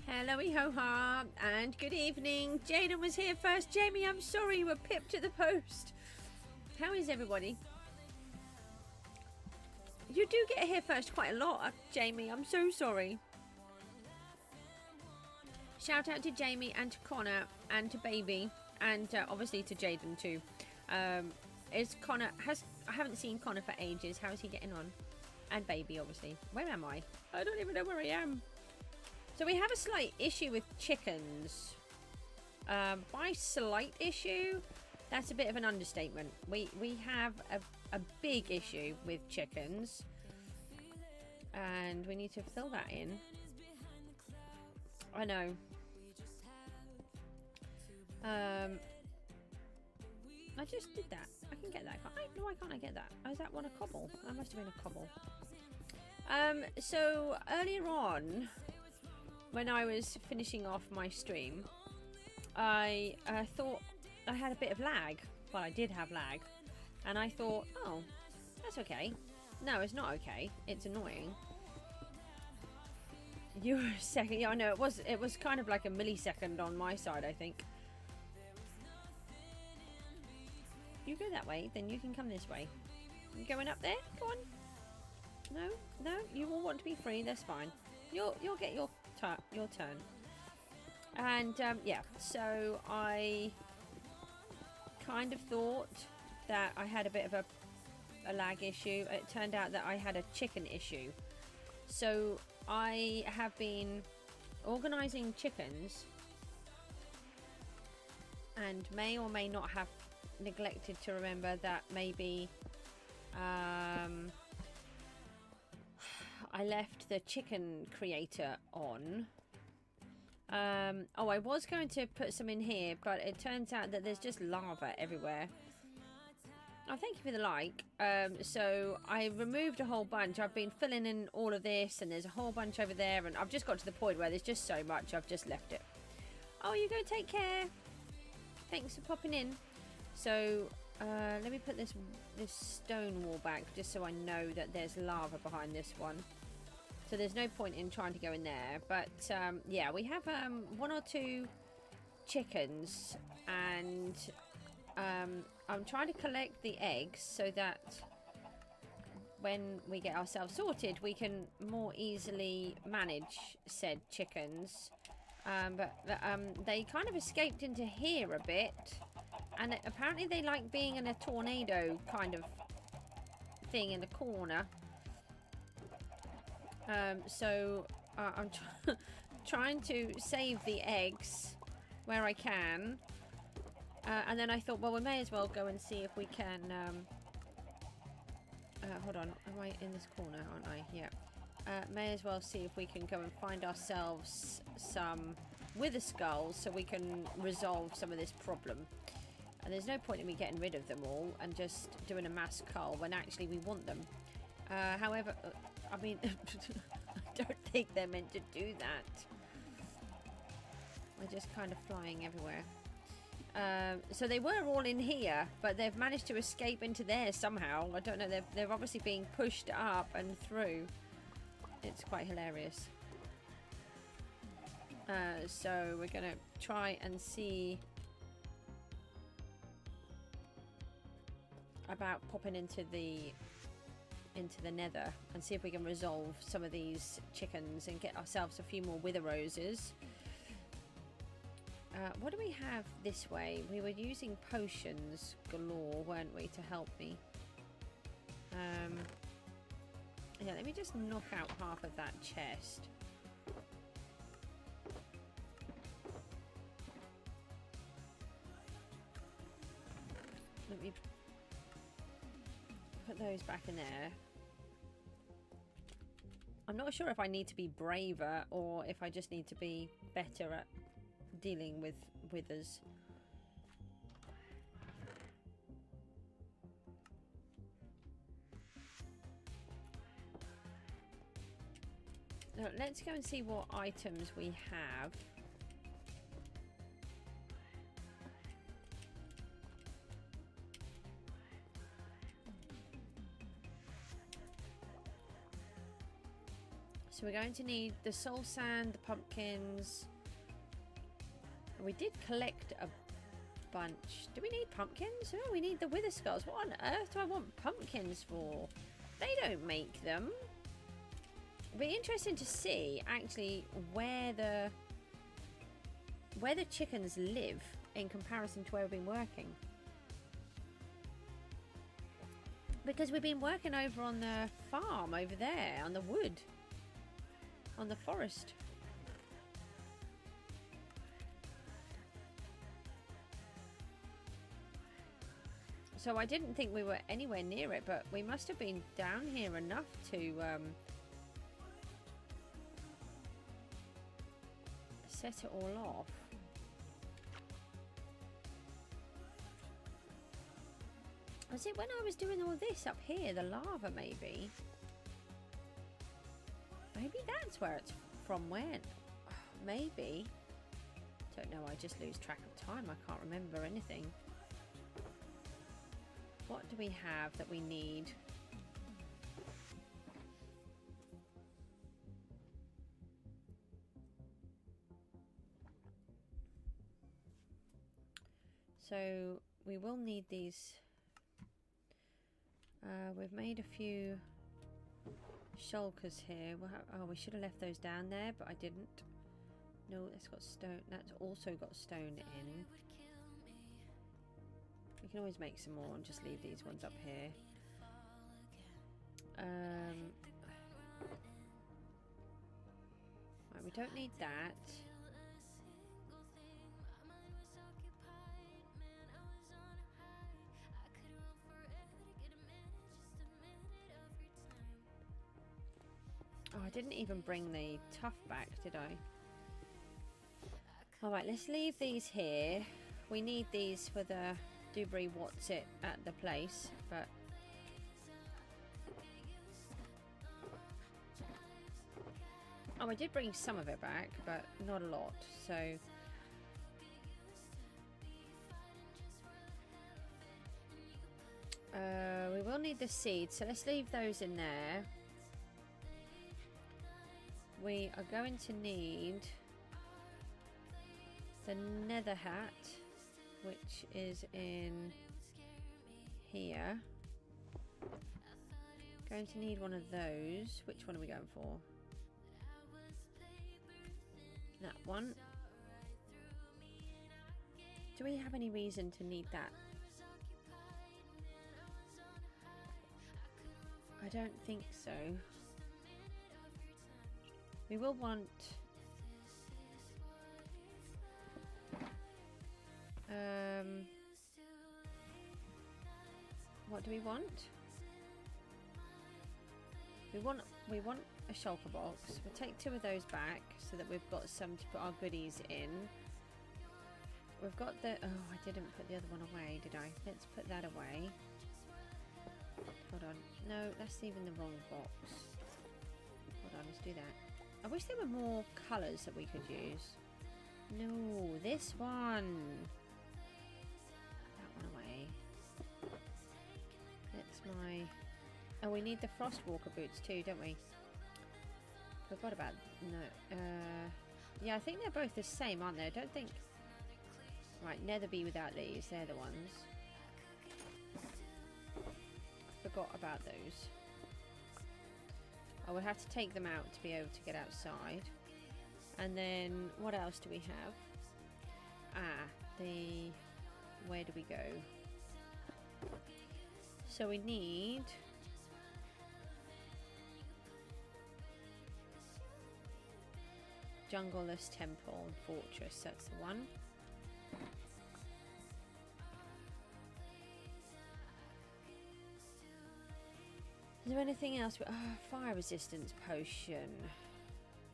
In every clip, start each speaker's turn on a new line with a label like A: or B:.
A: Hello-y ho-ha, and good evening. Jaden was here first. Jamie, I'm sorry you were pipped to the post. How is everybody? You do get here first quite a lot, Jamie. I'm so sorry. Shout out to Jamie and to Connor and to Baby and obviously to Jaden too. Is Connor I haven't seen Connor for ages. How is he getting on? And Baby, obviously. Where am I? I don't even know where I am. So we have a slight issue with chickens. By slight issue, that's a bit of an understatement. We have a big issue with chickens. And we need to fill that in. I know. I just did that. I can get that. Why can't I get that? Oh, is that one a cobble? That must have been a cobble. So earlier on, when I was finishing off my stream, I thought I had a bit of lag. Well, I did have lag. And I thought, oh, that's okay. No, it's not okay. It's annoying. You were a second. Yeah, I know. It was kind of like a millisecond on my side, I think. You go that way, then you can come this way. You going up there? Go on. No, you all want to be free. That's fine. You'll get your turn. And yeah, so I kind of thought that I had a bit of a lag issue. It turned out that I had a chicken issue. So I have been organizing chickens and may or may not have neglected to remember that maybe I left the chicken creator on. Oh, I was going to put some in here, but it turns out that there's just lava everywhere. Oh, thank you for the like. So I removed a whole bunch. I've been filling in all of this, and there's a whole bunch over there, and I've just got to the point where there's just so much I've just left it. Oh, you go take care. Thanks for popping in. So let me put this stone wall back just so I know that there's lava behind this one. So there's no point in trying to go in there. But yeah, we have 1 or 2 chickens, and I'm trying to collect the eggs so that when we get ourselves sorted, we can more easily manage said chickens. But they kind of escaped into here a bit, and apparently they like being in a tornado kind of thing in the corner. So I'm trying to save the eggs where I can. And then I thought, well, we may as well go and see if we can... hold on, am I in this corner, aren't I? Yeah. May as well see if we can go and find ourselves some wither skulls so we can resolve some of this problem. And there's no point in me getting rid of them all and just doing a mass cull when actually we want them. However, I mean, I don't think they're meant to do that. They're just kind of flying everywhere. So they were all in here, but they've managed to escape into there somehow. I don't know, they're obviously being pushed up and through. It's quite hilarious. So we're gonna try and see about popping into the Nether and see if we can resolve some of these chickens and get ourselves a few more wither roses. What do we have this way? We were using potions galore, weren't we, to help me? Yeah, let me just knock out half of that chest. put those back in there. I'm not sure if I need to be braver or if I just need to be better at dealing with withers. Now, let's go and see what items we have. So we're going to need the soul sand, the pumpkins. We did collect a bunch. Do we need pumpkins? Oh, we need the wither skulls. What on earth do I want pumpkins for? They don't make them. It'll be interesting to see actually where the chickens live in comparison to where we've been working. Because we've been working over on the farm over there, on the wood. On the forest. So I didn't think we were anywhere near it, but we must have been down here enough to set it all off. Was it when I was doing all this up here, the lava maybe? Maybe that's where it's from when. Maybe. Don't know, I just lose track of time. I can't remember anything. What do we have that we need? So we will need these. We've made a few shulkers here. We'll have, oh, we should have left those down there, but I didn't. No, that's got stone. That's also got stone in. We can always make some more and just leave these ones up here. Right, we don't need that. Oh, I didn't even bring the tuff back, did I? Alright, let's leave these here. We need these for the Dewberry What's It at the place, but... Oh, I did bring some of it back, but not a lot, so... we will need the seeds, so let's leave those in there. We are going to need the Nether hat, which is in here. Going to need one of those. Which one are we going for? That one. Do we have any reason to need that? I don't think so. We will want what do we want? We want a shulker box. We'll take 2 of those back so that we've got some to put our goodies in. We've got the oh, I didn't put the other one away, did I? Let's put that away. Hold on. No, that's even the wrong box. Hold on, let's do that. I wish there were more colours that we could use. No, this one. That one away. That's my... Oh, we need the Frostwalker boots too, don't we? Forgot about... No. Yeah, I think they're both the same, aren't they? I don't think... Right, Nether be without these. They're the ones. Forgot about those. I would have to take them out to be able to get outside. And then what else do we have? Ah, where do we go? So we need Jungleless Temple and Fortress, that's the one. there anything else? Fire resistance potion.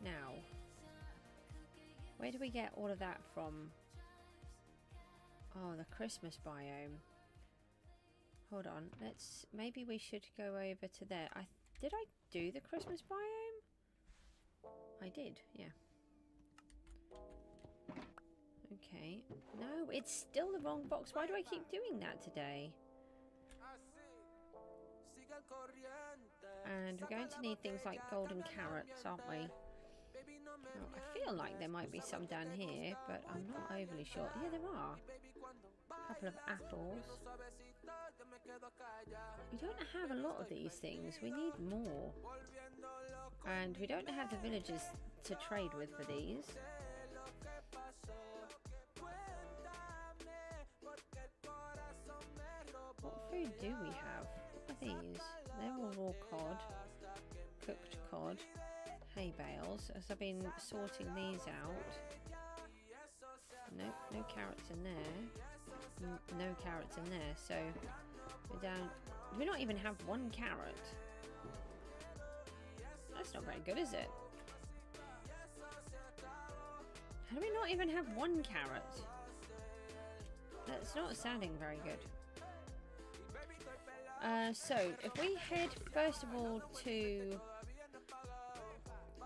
A: Now, where do we get all of that from? Oh, the Christmas biome. Hold on, maybe we should go over to there. Did I do the Christmas biome? I did, yeah. Okay. No, it's still the wrong box. Why do I keep doing that today? And we're going to need things like golden carrots, aren't we? Oh, I feel like there might be some down here, but I'm not overly sure. Yeah, there are. A couple of apples. We don't have a lot of these things. We need more. And we don't have the villagers to trade with for these. What food do we have? What are these? They're all raw cod, cooked cod, hay bales. As I've been sorting these out. Nope, no carrots in there. No carrots in there. So we're down. Do we not even have one carrot? That's not very good, is it? How do we not even have one carrot? That's not sounding very good. So, if we head first of all to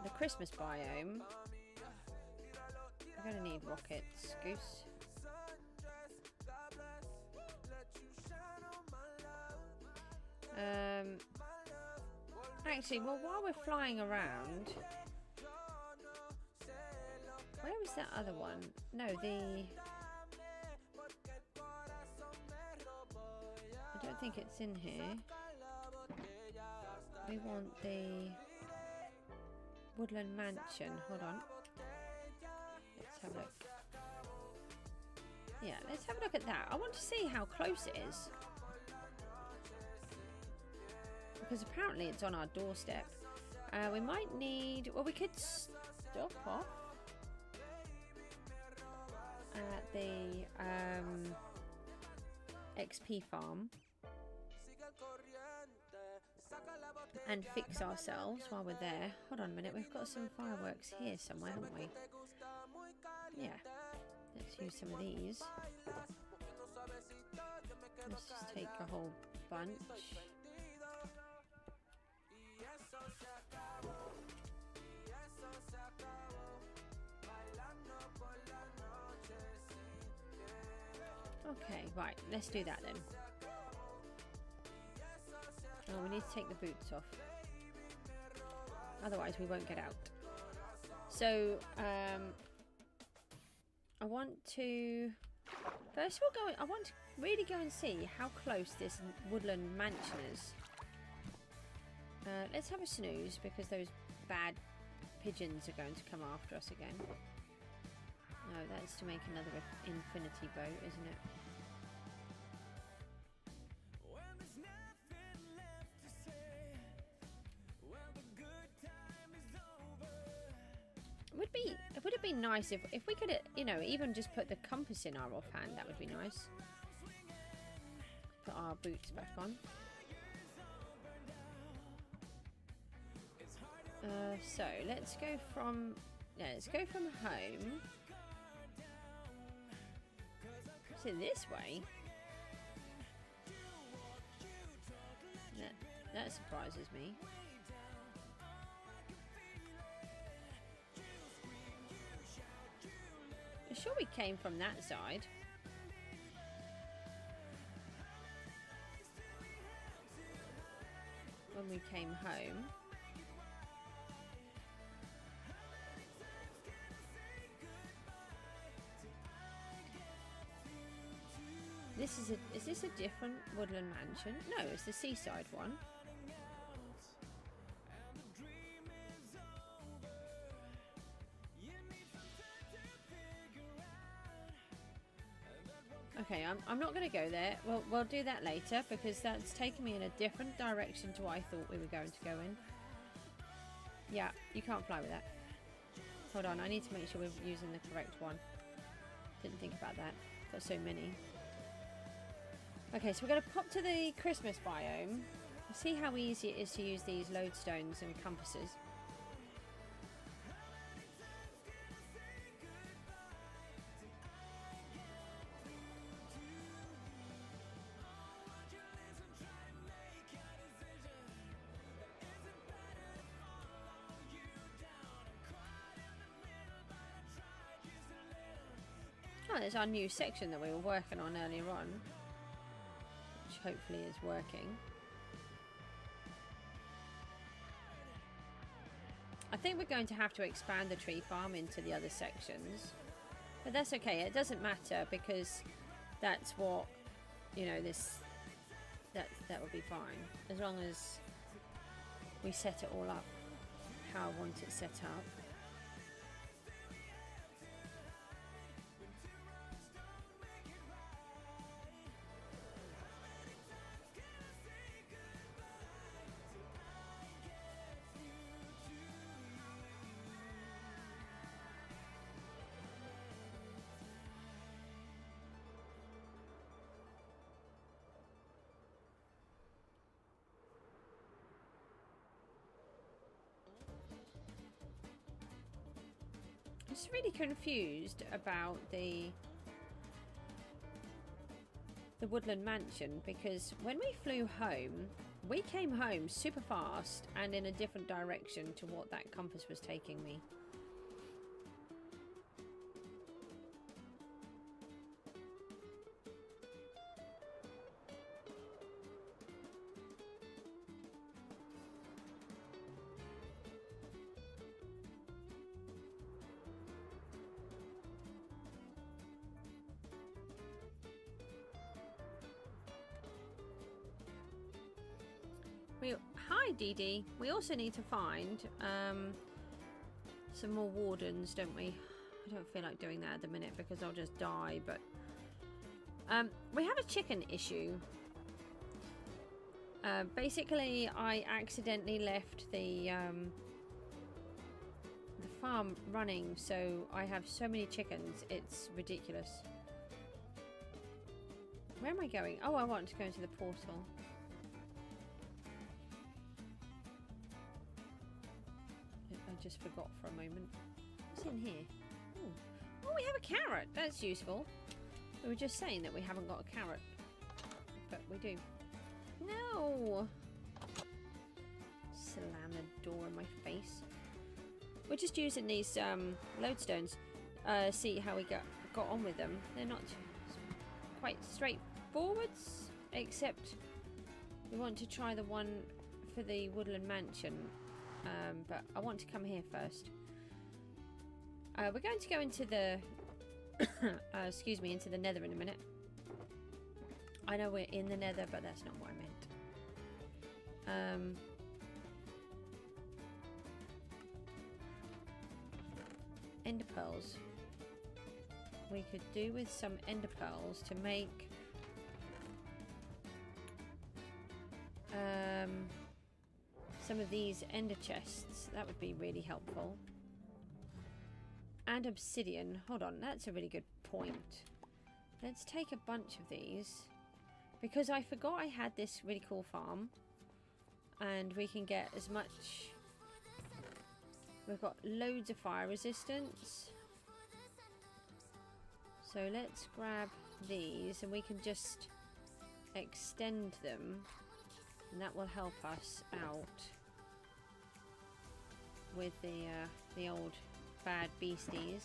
A: the Christmas biome, we're going to need rockets, Goose. Actually, well, while we're flying around, where was that other one? No, I don't think it's in here. We want the woodland mansion. Hold on. Let's have a look. Yeah, let's have a look at that. I want to see how close it is. Because apparently it's on our doorstep. We might need... Well, we could stop off at the XP farm and fix ourselves while we're there. Hold on a minute, we've got some fireworks here somewhere, haven't we? Yeah, let's use some of these. Let's just take a whole bunch. Okay, right, let's do that then. Oh, we need to take the boots off. Otherwise we won't get out. So, I want to... First of all, I want to really go and see how close this woodland mansion is. Let's have a snooze because those bad pigeons are going to come after us again. No, that's to make another infinity boat, isn't it? It would have been nice if we could, you know, even just put the compass in our offhand. That would be nice. Put our boots back on. So let's go from home. So this way. That surprises me. I'm sure we came from that side. When we came home. Is this a different woodland mansion? No, it's the seaside one. Okay, I'm not going to go there. We'll do that later because that's taken me in a different direction to what I thought we were going to go in. Yeah, you can't fly with that. Hold on, I need to make sure we're using the correct one. Didn't think about that. Got so many. Okay, so we're going to pop to the Christmas biome. See how easy it is to use these lodestones and compasses. Oh, there's our new section that we were working on earlier on, which hopefully is working. I think we're going to have to expand the tree farm into the other sections, but that's okay. It doesn't matter because that's what, you know, that will be fine as long as we set it all up how I want it set up. I'm just really confused about the woodland mansion, because when we flew home, we came home super fast and in a different direction to what that compass was taking me. Hi Dee Dee. We also need to find some more wardens, don't we? I don't feel like doing that at the minute because I'll just die, but we have a chicken issue. Basically, I accidentally left the farm running, so I have so many chickens, it's ridiculous. Where am I going? Oh, I want to go into the portal. I just forgot for a moment. What's in here? Oh, we have a carrot. That's useful. We were just saying that we haven't got a carrot, but we do. No! Slam the door in my face. We're just using these lodestones. See how we got on with them. They're not quite straightforward, except we want to try the one for the woodland mansion. But I want to come here first. We're going to go into the excuse me, into the Nether in a minute. I know we're in the Nether, but that's not what I meant. Ender pearls. We could do with some ender pearls to make some of these ender chests. That would be really helpful. And obsidian. Hold on, that's a really good point. Let's take a bunch of these, because I forgot I had this really cool farm, and we can get as much. We've got loads of fire resistance, so let's grab these and we can just extend them, and that will help us out with the old bad beasties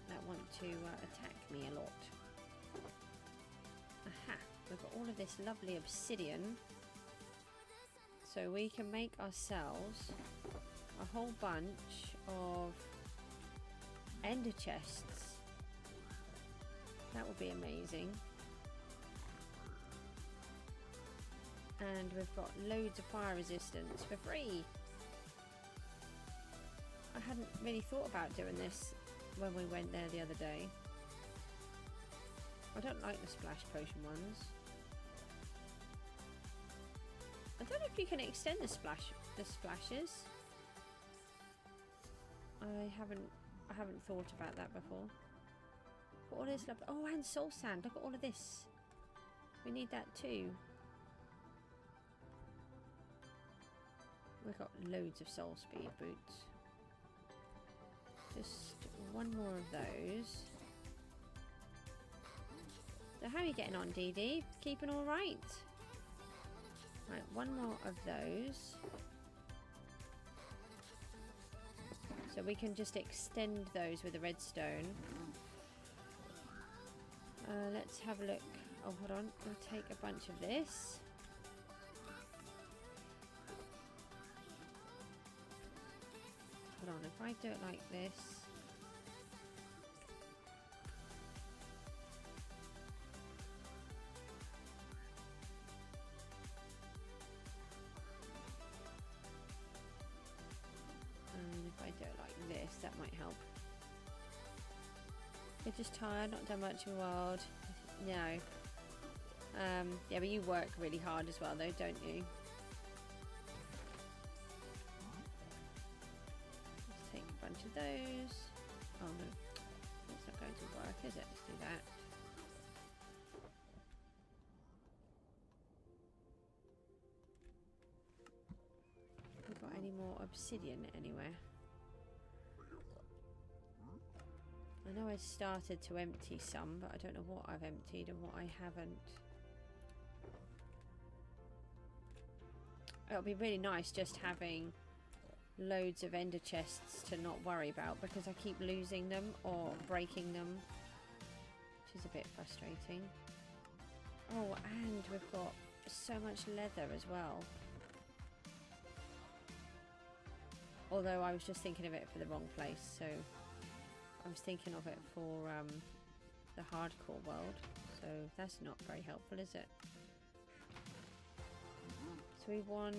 A: that want to attack me a lot. Aha! We've got all of this lovely obsidian, so we can make ourselves a whole bunch of ender chests. That would be amazing. And we've got loads of fire resistance for free. I hadn't really thought about doing this when we went there the other day. I don't like the splash potion ones. I don't know if you can extend the splashes. I haven't thought about that before. Got all this love. Oh, and soul sand. Look at all of this. We need that too. We've got loads of soul speed boots. Just one more of those. So how are you getting on, Dee Dee? Keeping all right? Right, one more of those. So we can just extend those with a redstone. Let's have a look. Oh, hold on. I'll take a bunch of this. Hold on, if I do it like this. And if I do it like this, that might help. You're just tired, not done much in the world. No. Yeah, but you work really hard as well though, don't you? Let's take a bunch of those. Oh no, it's not going to work, is it? Let's do that. Have we got any more obsidian anywhere? I know I started to empty some, but I don't know what I've emptied and what I haven't. It'll be really nice just having loads of ender chests to not worry about, because I keep losing them or breaking them, which is a bit frustrating. Oh, and we've got so much leather as well. Although I was just thinking of it for the wrong place, so I was thinking of it for the hardcore world, so that's not very helpful, is it? So we want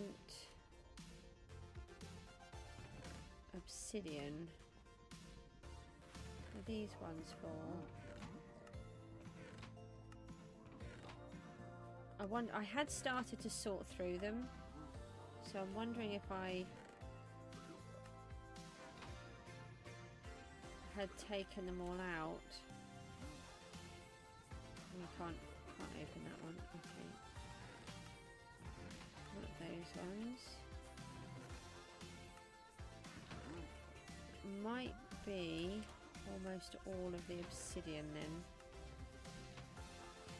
A: obsidian. What are these ones for? I had started to sort through them, so I'm wondering if I had taken them all out. We can't open that one. Okay. What are those ones? Might be almost all of the obsidian then.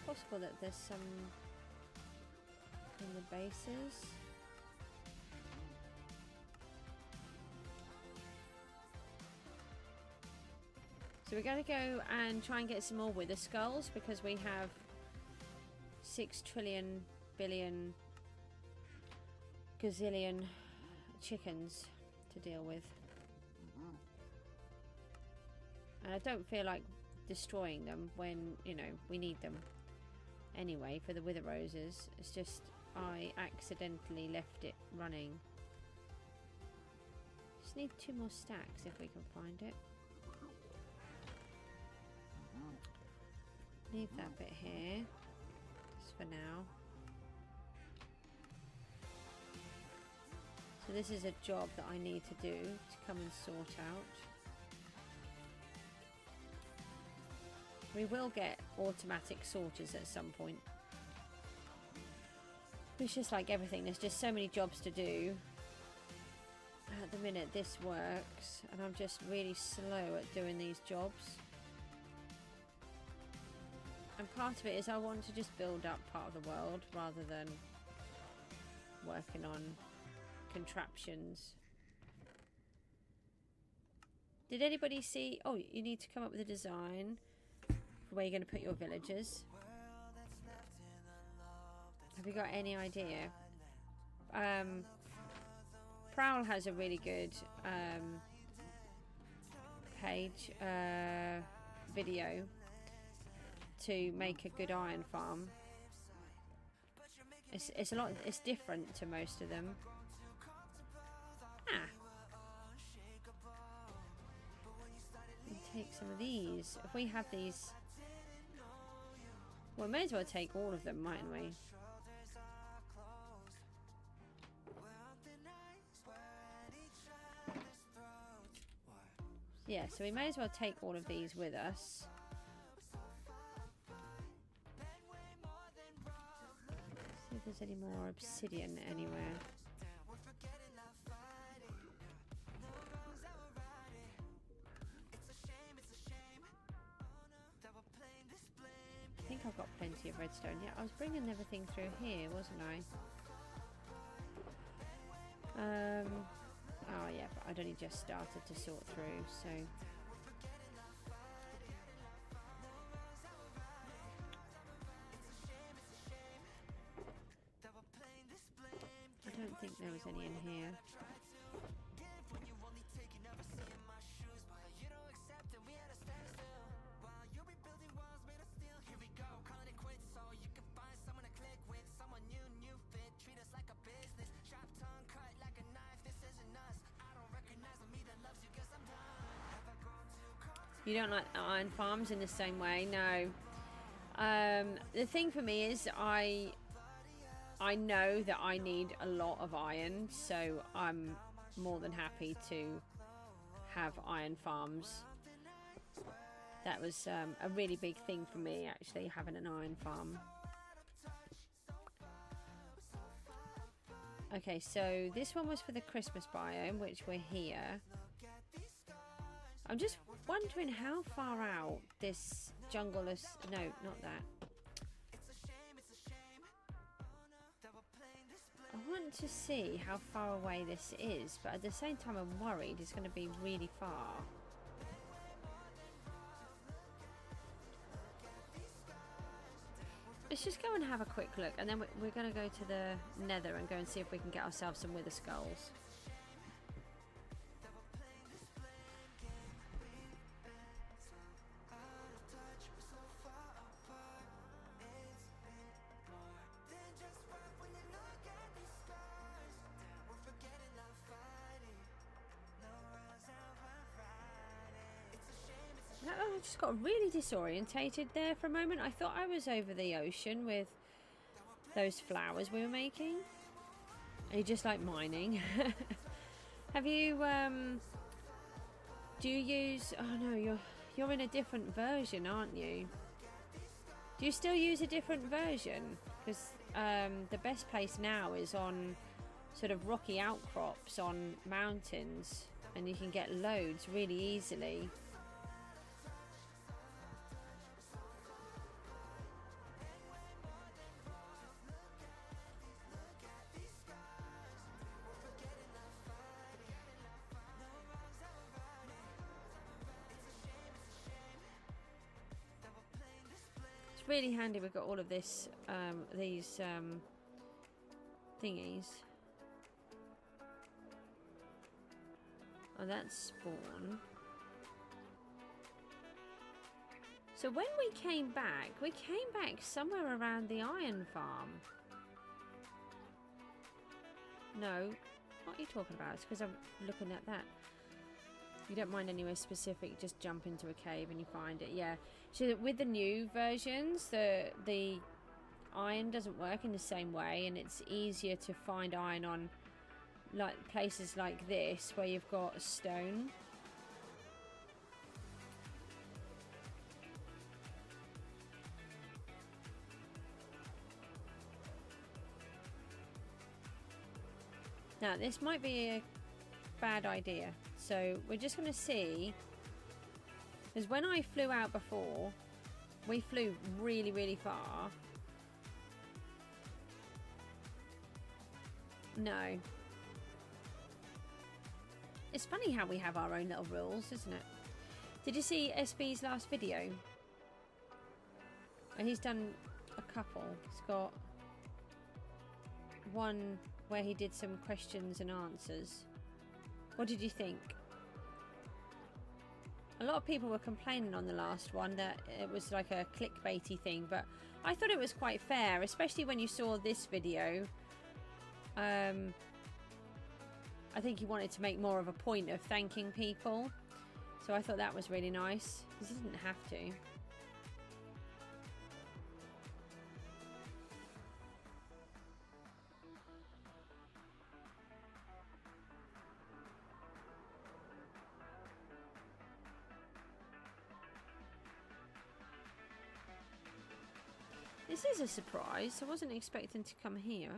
A: Possible that there's some in the bases. So we're going to go and try and get some more wither skulls, because we have 6 trillion billion gazillion chickens to deal with. And I don't feel like destroying them when, you know, we need them anyway for the wither roses. It's just I accidentally left it running. Just need 2 more stacks if we can find it. Leave that bit here just for now. So this is a job that I need to do to come and sort out. We will get automatic sorters at some point. It's just like everything, there's just so many jobs to do. At the minute this works, and I'm just really slow at doing these jobs. And part of it is I want to just build up part of the world rather than working on contraptions. Did anybody see... Oh, you need to come up with a design for where you're going to put your villagers. Have you got any idea? Prowl has a really good page video to make a good iron farm. It's a lot. It's different to most of them. Take some of these. If we have these, well, we may as well take all of them, mightn't we? Yeah, so we may as well take all of these with us. there's any more obsidian anywhere. I think I've got plenty of redstone. Yeah, I was bringing everything through here, wasn't I? Oh yeah, but I'd only just started to sort through, so... I don't think there was any in here. You don't like iron farms in the same way? No. The thing for me is I know that I need a lot of iron, so I'm more than happy to have iron farms. That was a really big thing for me, actually, having an iron farm. Okay, so this one was for the Christmas biome, which we're here. I'm just wondering how far out this jungle is... No, not that. I want to see how far away this is, but at the same time I'm worried it's going to be really far. Let's just go and have a quick look, and then we're going to go to the Nether and go and see if we can get ourselves some wither skulls. I just got really disorientated there for a moment. I thought I was over the ocean with those flowers we were making. Are you just like mining? Have you do you use... Oh no, you're in a different version, aren't you? Do you still use a different version? Because the best place now is on sort of rocky outcrops on mountains, and you can get loads really easily. Really handy we've got all of this these thingies. Oh, that's spawn. So when we came back somewhere around the iron farm. No, what are you talking about? It's because I'm looking at that. You don't mind anywhere specific, just jump into a cave and you find it. Yeah. So with the new versions, the iron doesn't work in the same way, and it's easier to find iron on like places like this where you've got stone. Now this might be a bad idea, so we're just going to see. Because when I flew out before, we flew really, really far. No. It's funny how we have our own little rules, isn't it? Did you see SB's last video? And he's done a couple. He's got one where he did some questions and answers. What did you think? A lot of people were complaining on the last one that it was like a clickbaity thing, but I thought it was quite fair, especially when you saw this video. I think he wanted to make more of a point of thanking people, so I thought that was really nice, because he didn't have to. This is a surprise. I wasn't expecting to come here.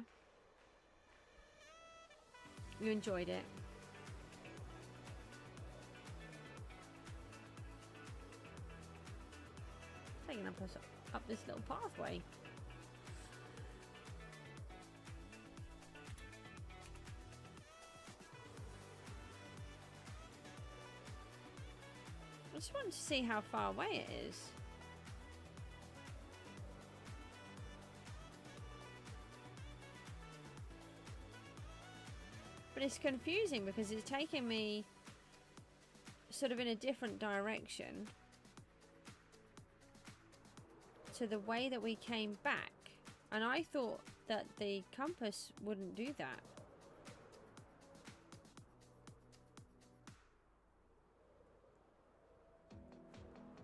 A: You enjoyed it? Taking up us up this little pathway. I just wanted to see how far away it is. But it's confusing because it's taking me sort of in a different direction to the way that we came back. And I thought that the compass wouldn't do that.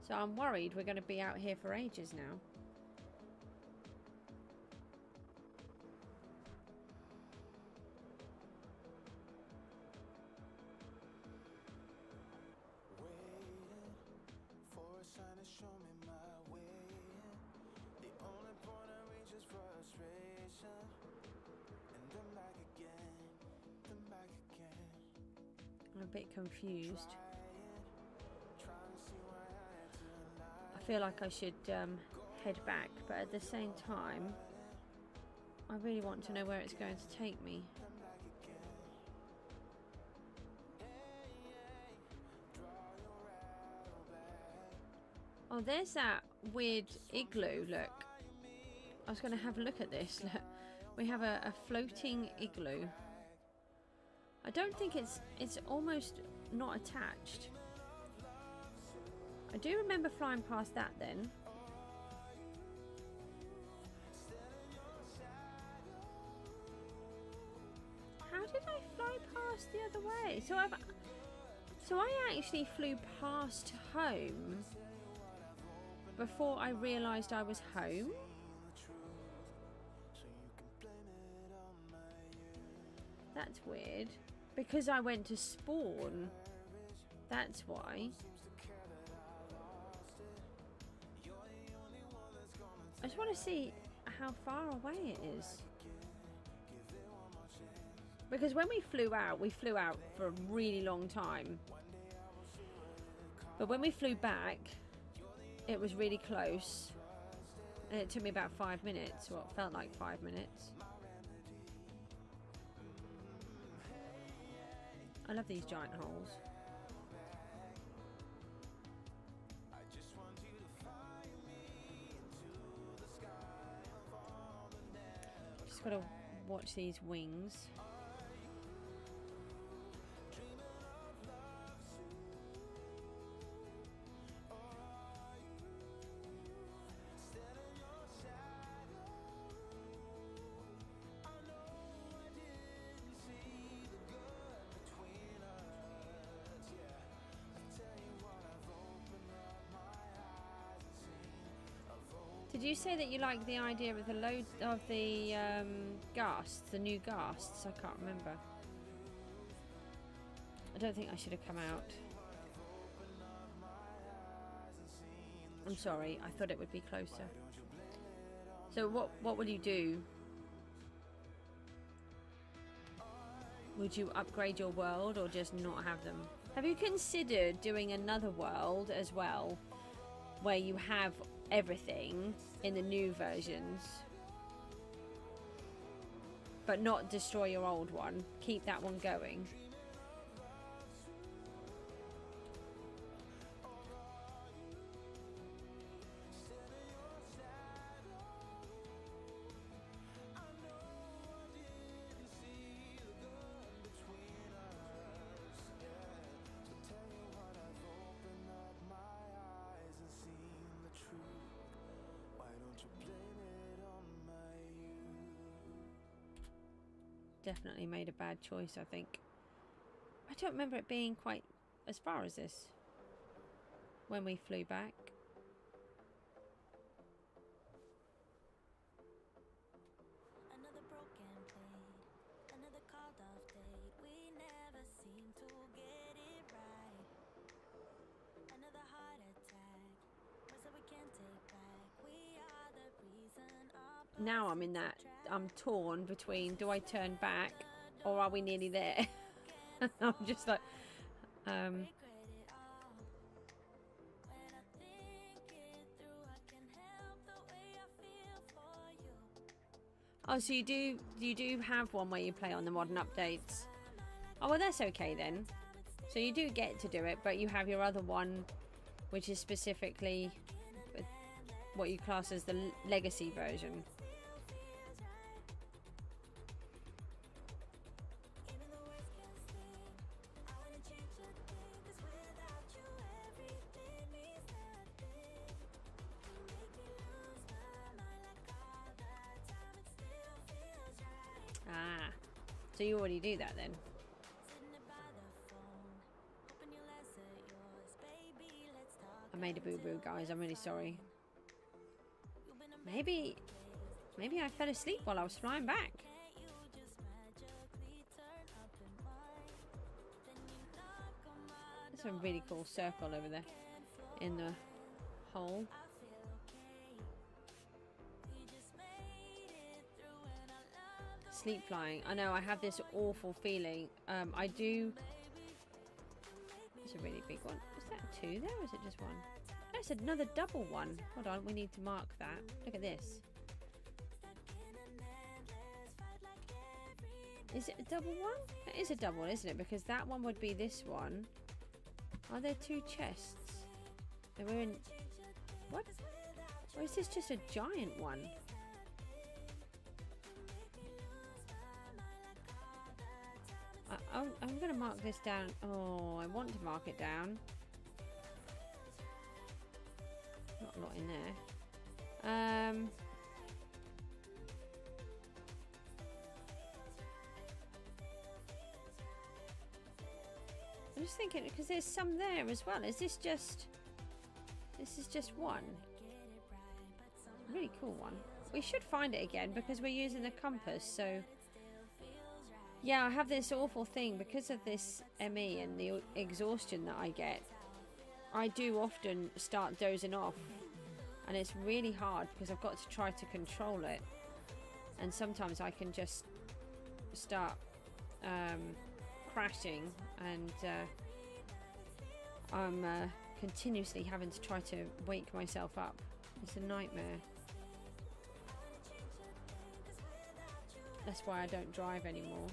A: So I'm worried we're going to be out here for ages now. I'm a bit confused. I feel like I should head back, but at the same time, I really want to know where it's going to take me. Oh, there's that weird igloo, look. I was going to have a look at this. Look. We have a floating igloo. I don't think it's almost not attached. I do remember flying past that then. How did I fly past the other way? So I actually flew past home before I realised I was home. That's weird. Because I went to spawn. That's why. I just want to see how far away it is. Because when we flew out for a really long time. But when we flew back, it was really close. And it took me about 5 minutes, or it felt like 5 minutes. I love these giant holes. Just gotta watch these wings. Did you say that you like the idea of the load of the ghasts, the new ghasts? I can't remember. I don't think I should have come out. I'm sorry, I thought it would be closer. So what will you do? Would you upgrade your world or just not have them? Have you considered doing another world as well, where you have everything in the new versions, but not destroy your old one? Keep that one going. Definitely made a bad choice, I think. I don't remember it being quite as far as this when we flew back.
B: Another broken blade, another called off date. We never seem to get it right. Another heart attack, words that we can't take back. We are the reason
A: now I'm in that, I'm torn between, do I turn back or are we nearly there? I'm just like, oh, so you do have one where you play on the modern updates? Oh, well, that's okay then. So you do get to do it, but you have your other one, which is specifically what you class as the legacy version. Ah, so you already do that then? I made a boo-boo, guys. I'm really sorry. Maybe I fell asleep while I was flying back. There's a really cool circle over there in the hole. Sleep flying. I know, I have this awful feeling. I do. It's a really big one. Is that two there or is it just one? That's another double one. Hold on, we need to mark that. Look at this. Is it a double one? It is a double, isn't it? Because that one would be this one. Are there two chests? And we're in... What? Or is this just a giant one? I'm going to mark this down. Oh, I want to mark it down. Not a lot in there. I'm just thinking, because there's some there as well. Is this just... This is just one. Really cool one. We should find it again because we're using the compass, so... Yeah, I have this awful thing because of this ME and the exhaustion that I get. I do often start dozing off and it's really hard because I've got to try to control it, and sometimes I can just start crashing, and I'm continuously having to try to wake myself up. It's a nightmare. That's why I don't drive anymore.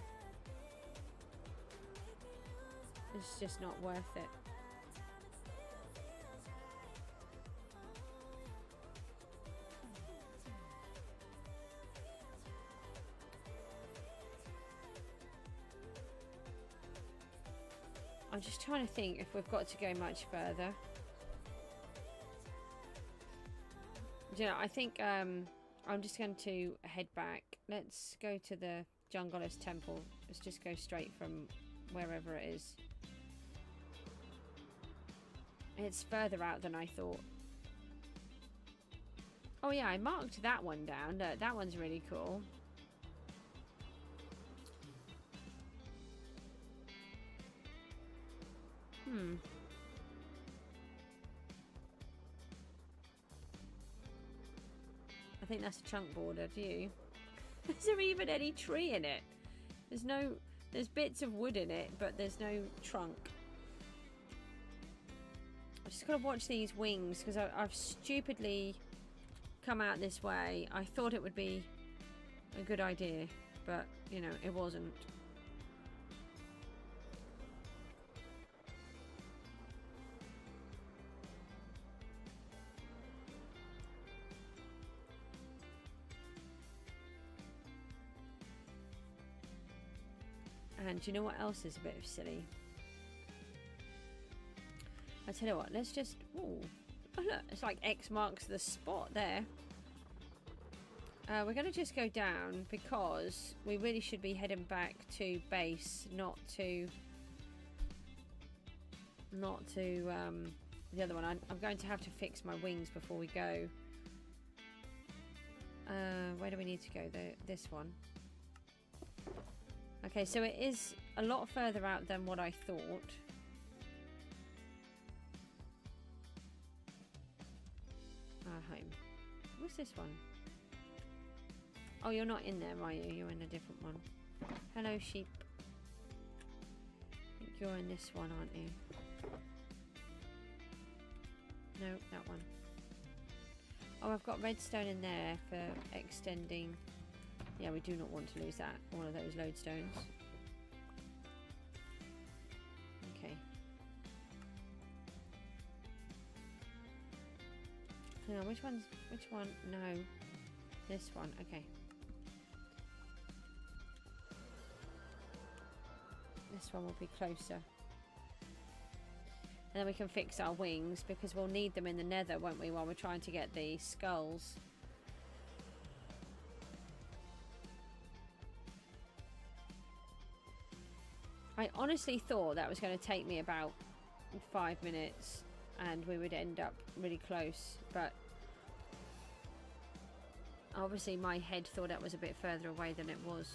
A: It's just not worth it. I'm just trying to think if we've got to go much further. You know, I think I'm just going to head back. Let's go to the Jungler's Temple. Let's just go straight from wherever it is. It's further out than I thought. Oh yeah, I marked that one down. Look, that one's really cool. I think that's a chunk border, do you? Is there even any tree in it? There's bits of wood in it, but there's no trunk. I just gotta watch these wings because I've stupidly come out this way. I thought it would be a good idea, but you know, it wasn't. And do you know what else is a bit of silly? I tell you what, let's just... Ooh, oh look, it's like X marks the spot there. We're going to just go down because we really should be heading back to base, not to the other one. I'm going to have to fix my wings before we go. Where do we need to go? This one. Okay, so it is a lot further out than what I thought. Home. What's this one? Oh, you're not in there, are you? You're in a different one. Hello, sheep. I think you're in this one, aren't you? No, that one. Oh, I've got redstone in there for extending. Yeah, we do not want to lose that. All of those lodestones. Okay. Hang on, which one? No. This one, okay. This one will be closer. And then we can fix our wings because we'll need them in the nether, won't we, while we're trying to get the skulls. I honestly thought that was going to take me about 5 minutes and we would end up really close, but obviously my head thought that was a bit further away than it was.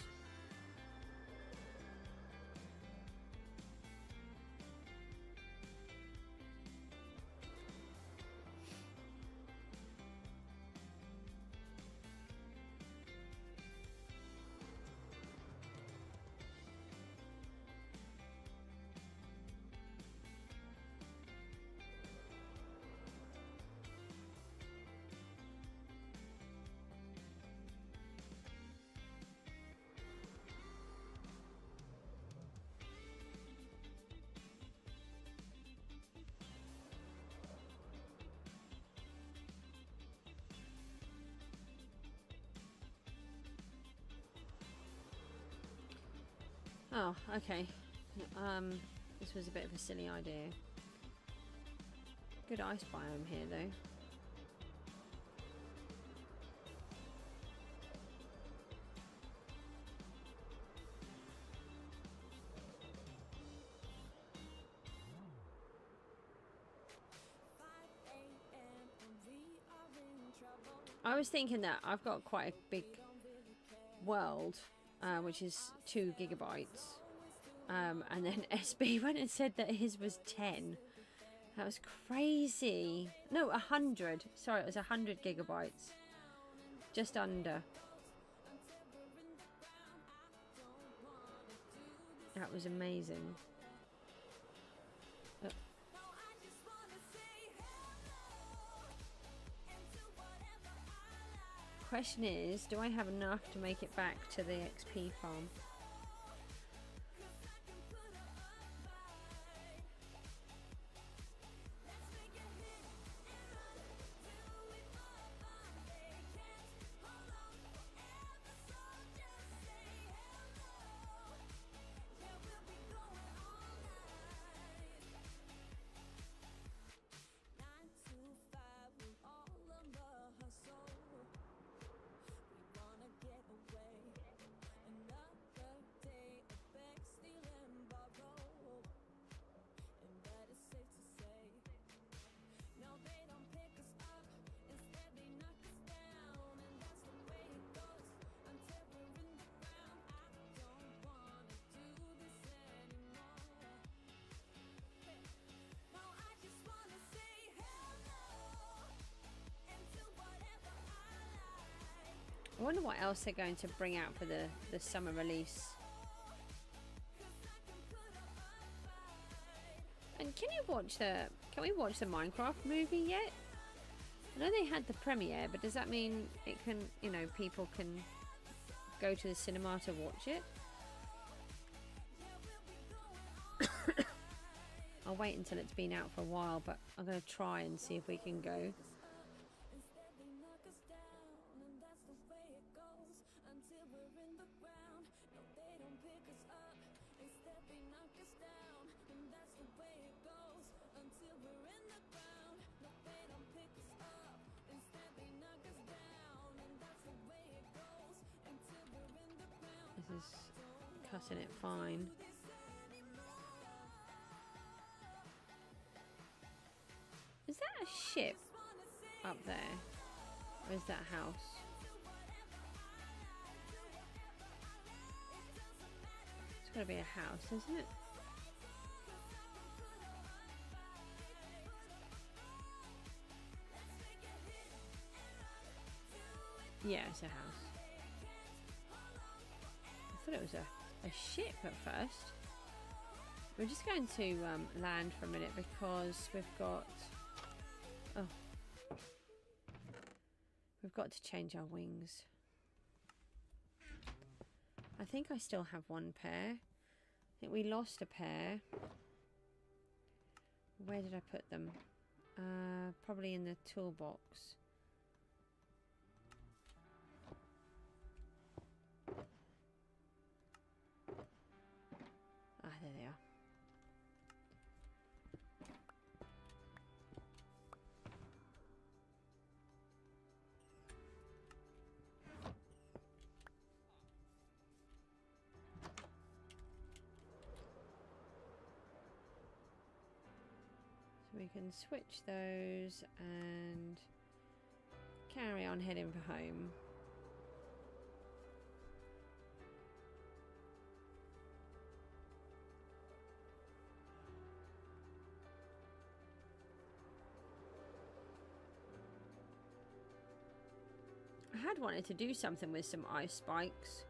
A: Oh, okay. This was a bit of a silly idea. Good ice biome here, though. I was thinking that I've got quite a big world, which is 2 gigabytes. And then SB went and said that his was 10. That was crazy. No, 100. Sorry, it was 100 gigabytes. Just under. That was amazing. Question is, do I have enough to make it back to the XP farm? I wonder what else they're going to bring out for the summer release. And can we watch the Minecraft movie yet? I know they had the premiere, but does that mean it can, you know, people can go to the cinema to watch it? I'll wait until it's been out for a while, but I'm going to try and see if we can go. This is cutting it fine. Is that a ship up there? Or is that a house? It's gotta be a house, isn't it? Yeah, it's a house. thought it was a ship at first. We're just going to land for a minute because we've got... Oh. We've got to change our wings. I think I still have one pair. I think we lost a pair. Where did I put them? Probably in the toolbox. Ah, there they are. So we can switch those and carry on heading for home. I had wanted to do something with some ice spikes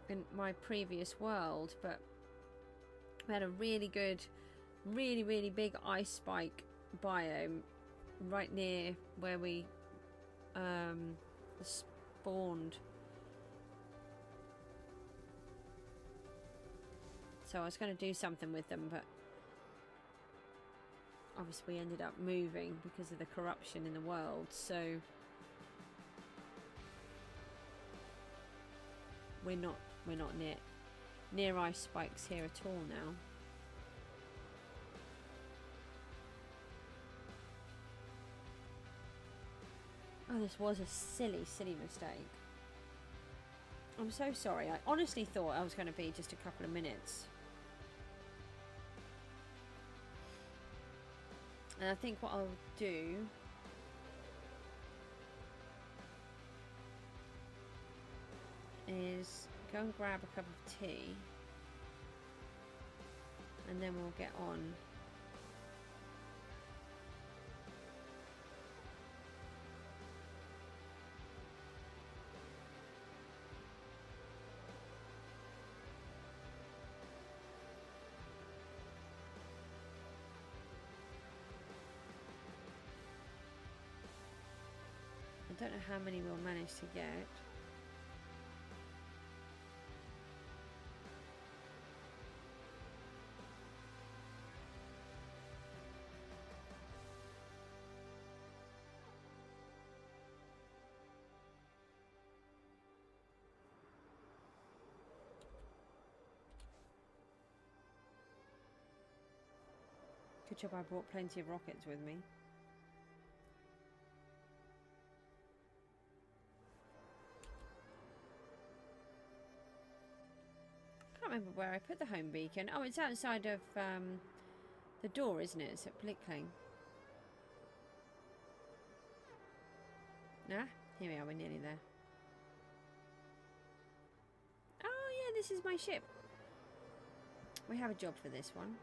A: in my previous world, but we had a really good, really big ice spike biome right near where we spawned. So I was going to do something with them, but obviously we ended up moving because of the corruption in the world, so we're not near ice spikes here at all now. Oh, this was a silly mistake. I'm so sorry. I honestly thought I was going to be just a couple of minutes. And I think what I'll do is go and grab a cup of tea and then we'll get on. I don't know how many we'll manage to get. Good job I brought plenty of rockets with me. Can't remember where I put the home beacon. Oh, it's outside of the door, isn't it? It's at Blickling. Nah, here we are, we're nearly there. Oh yeah, this is my ship. We have a job for this one.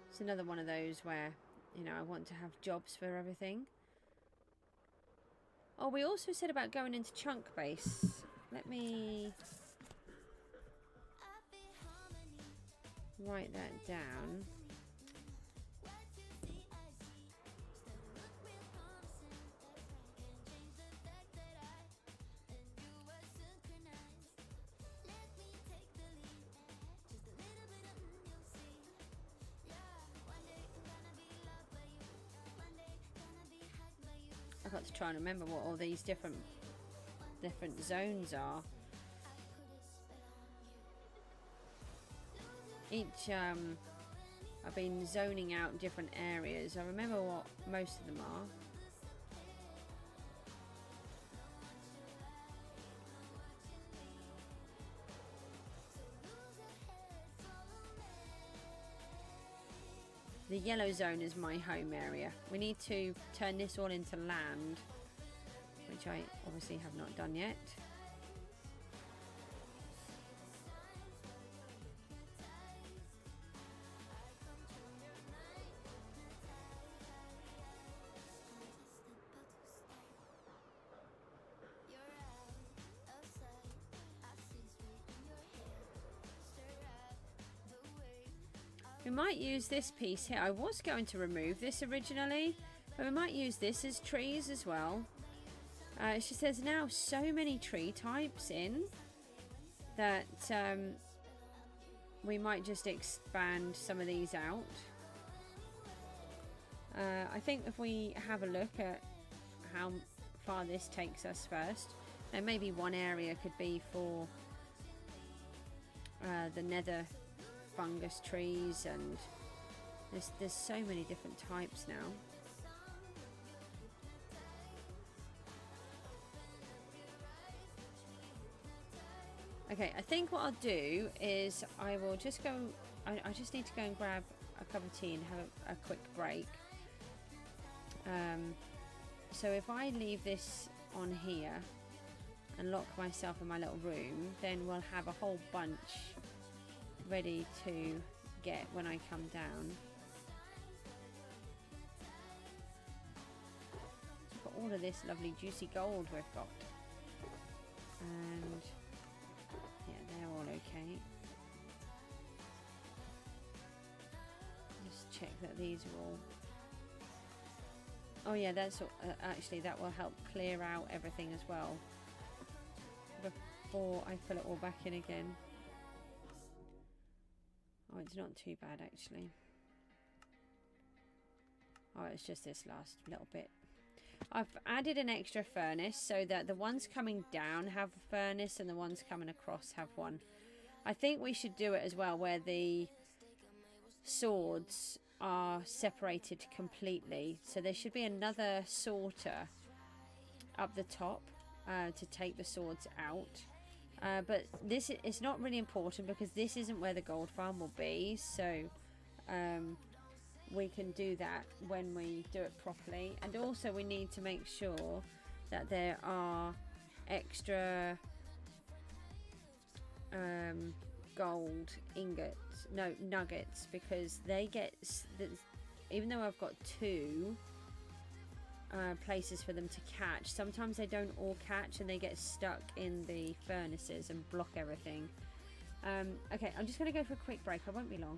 A: It's another one of those where, you know, I want to have jobs for everything. Oh, we also said about going into chunk base. Let me write that down. I've got to try and remember what all these different zones are. Each I've been zoning out different areas. I remember what most of them are. The yellow zone is my home area. We need to turn this all into land, which I obviously have not done yet. We might use this piece here. I was going to remove this originally, but we might use this as trees as well. It's just there's now so many tree types in that we might just expand some of these out. I think if we have a look at how far this takes us first, and maybe one area could be for the nether fungus trees, and there's so many different types now. Okay, I think what I'll do is I will just go, I just need to go and grab a cup of tea and have a quick break. So if I leave this on here and lock myself in my little room, then we'll have a whole bunch ready to get when I come down. Look at all of this lovely juicy gold we've got. And yeah, they're all okay. Just check that these are all... Oh yeah, that's actually that will help clear out everything as well before I fill it all back in again. Oh, it's not too bad actually. Oh, it's just this last little bit. I've added an extra furnace so that the ones coming down have a furnace and the ones coming across have one. I think we should do it as well where the swords are separated completely. So there should be another sorter up the top to take the swords out. But this is not really important because this isn't where the gold farm will be. So we can do that when we do it properly. And also we need to make sure that there are extra gold ingots, no, nuggets, because they get, even though I've got two places for them to catch, sometimes they don't all catch and they get stuck in the furnaces and block everything. Okay, I'm just going to go for a quick break. I won't be long.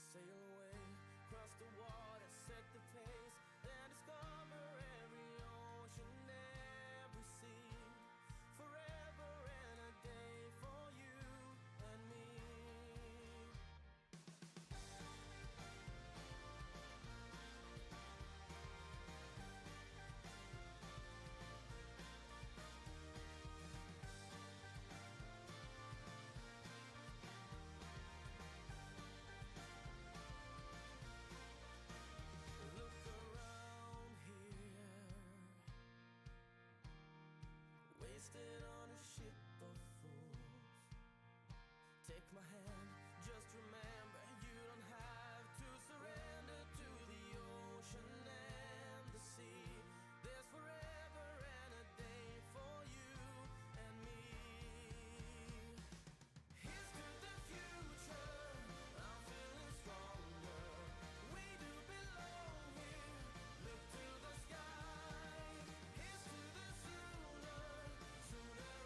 C: Sail away across the water, set the pace, then discover wasted on a ship of fools. Take my hand, just remember you don't have to surrender to the ocean and the sea. There's forever and a day for you and me. Here's to the future, I'm feeling stronger. We do belong here, look to the sky. Here's to the sooner, sooner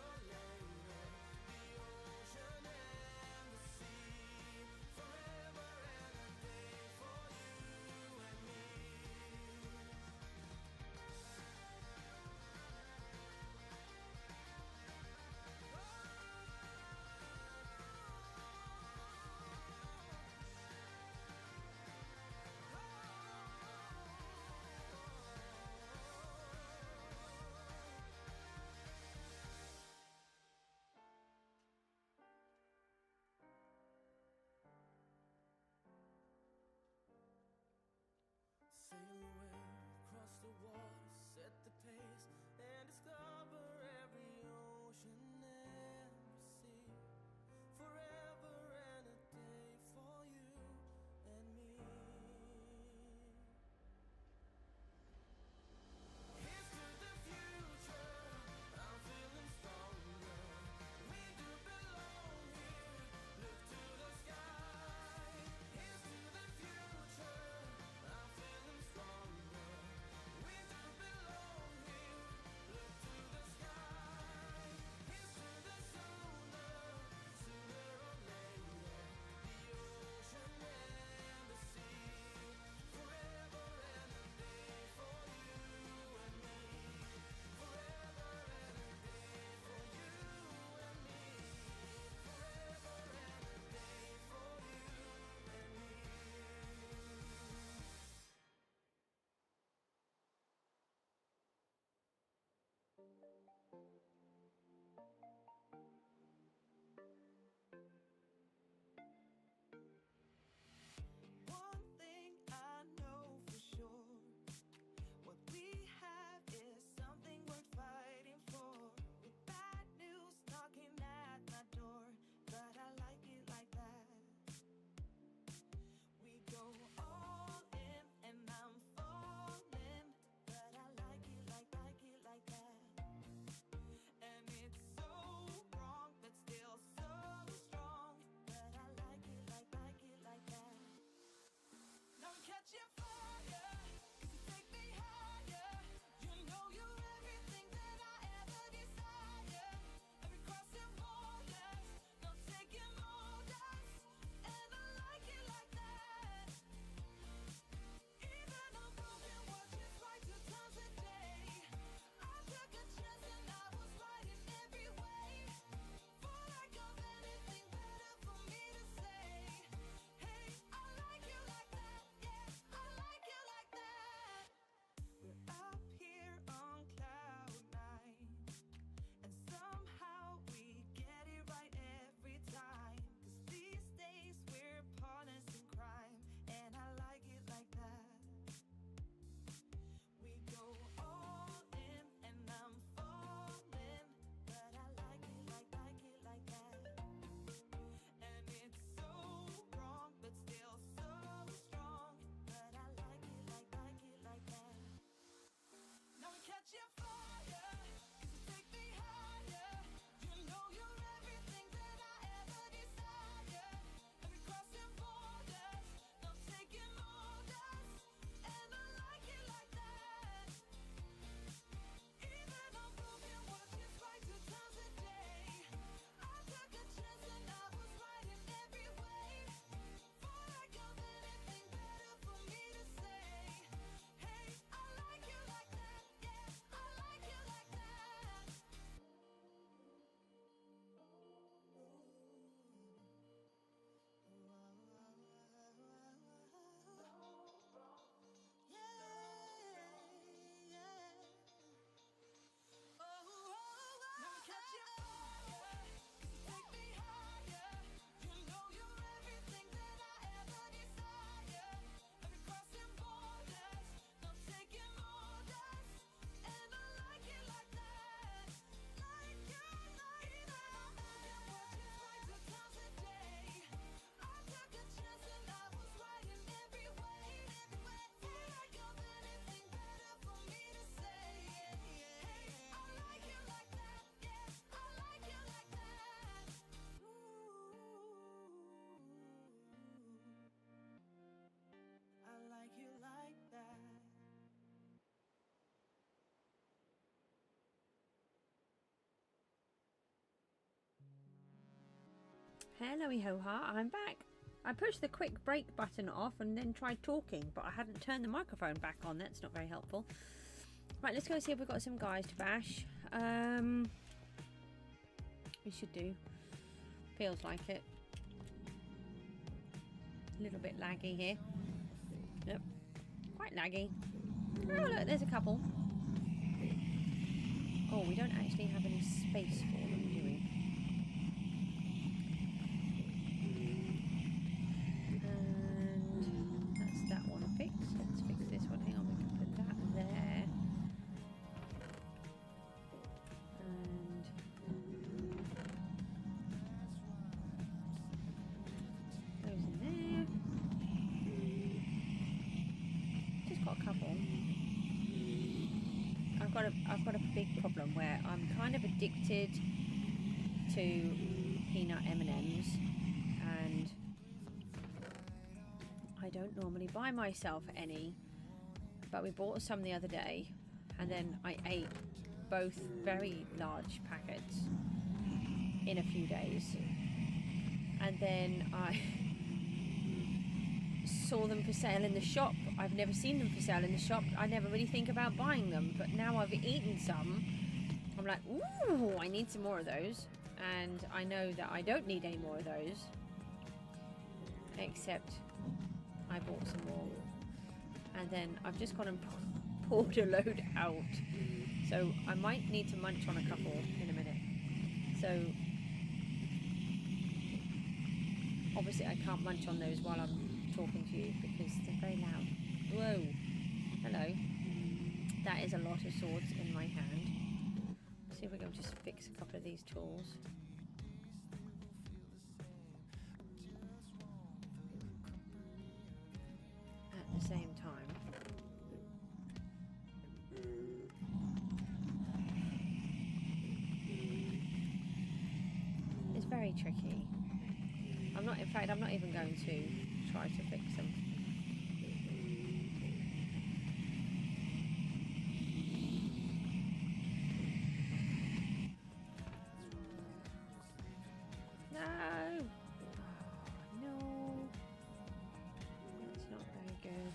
A: Hello, ho-ha, I'm back. I pushed the quick break button off and then tried talking, but I hadn't turned the microphone back on. That's not very helpful. Right, let's go see if we've got some guys to bash. We should do. Feels like it. A little bit laggy here. Yep. Quite laggy. Oh, look, there's a couple. Oh, we don't actually have any space for them, do we? And that's that one fixed. Let's fix this one. Hang on, we can put that there. And those in there. Just got a couple. I've got a big problem where I'm kind of addicted to peanut M&Ms, and I don't normally buy myself any, but we bought some the other day, and then I ate both very large packets in a few days, and then I saw them for sale in the shop. I've never seen them for sale in the shop. I never really think about buying them, but now I've eaten some, I'm like, ooh, I need some more of those. And I know that I don't need any more of those, except I bought some more, and then I've just gone and poured a load out, so I might need to munch on a couple in a minute. So obviously I can't munch on those while I'm talking to you because they're very loud. Whoa, hello. That is a lot of swords in my hand. Let's see if we can just fix a couple of these tools. At the same time. It's very tricky. In fact, I'm not even going to try to fix them. No! Oh, no! That's not very good.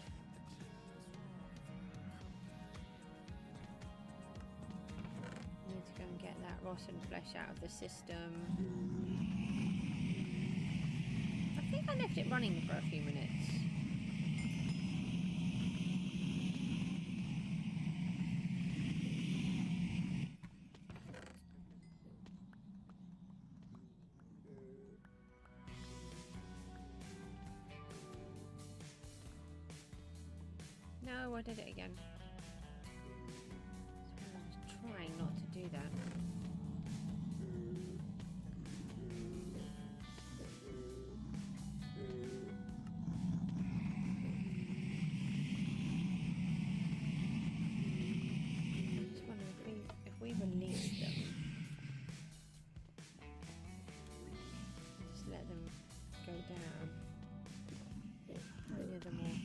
A: Need to go and get that rotten flesh out of the system. I think I left it running for a few minutes. No, I did it again. I was trying not to do that. Release them. Just let them go down. How many of them all?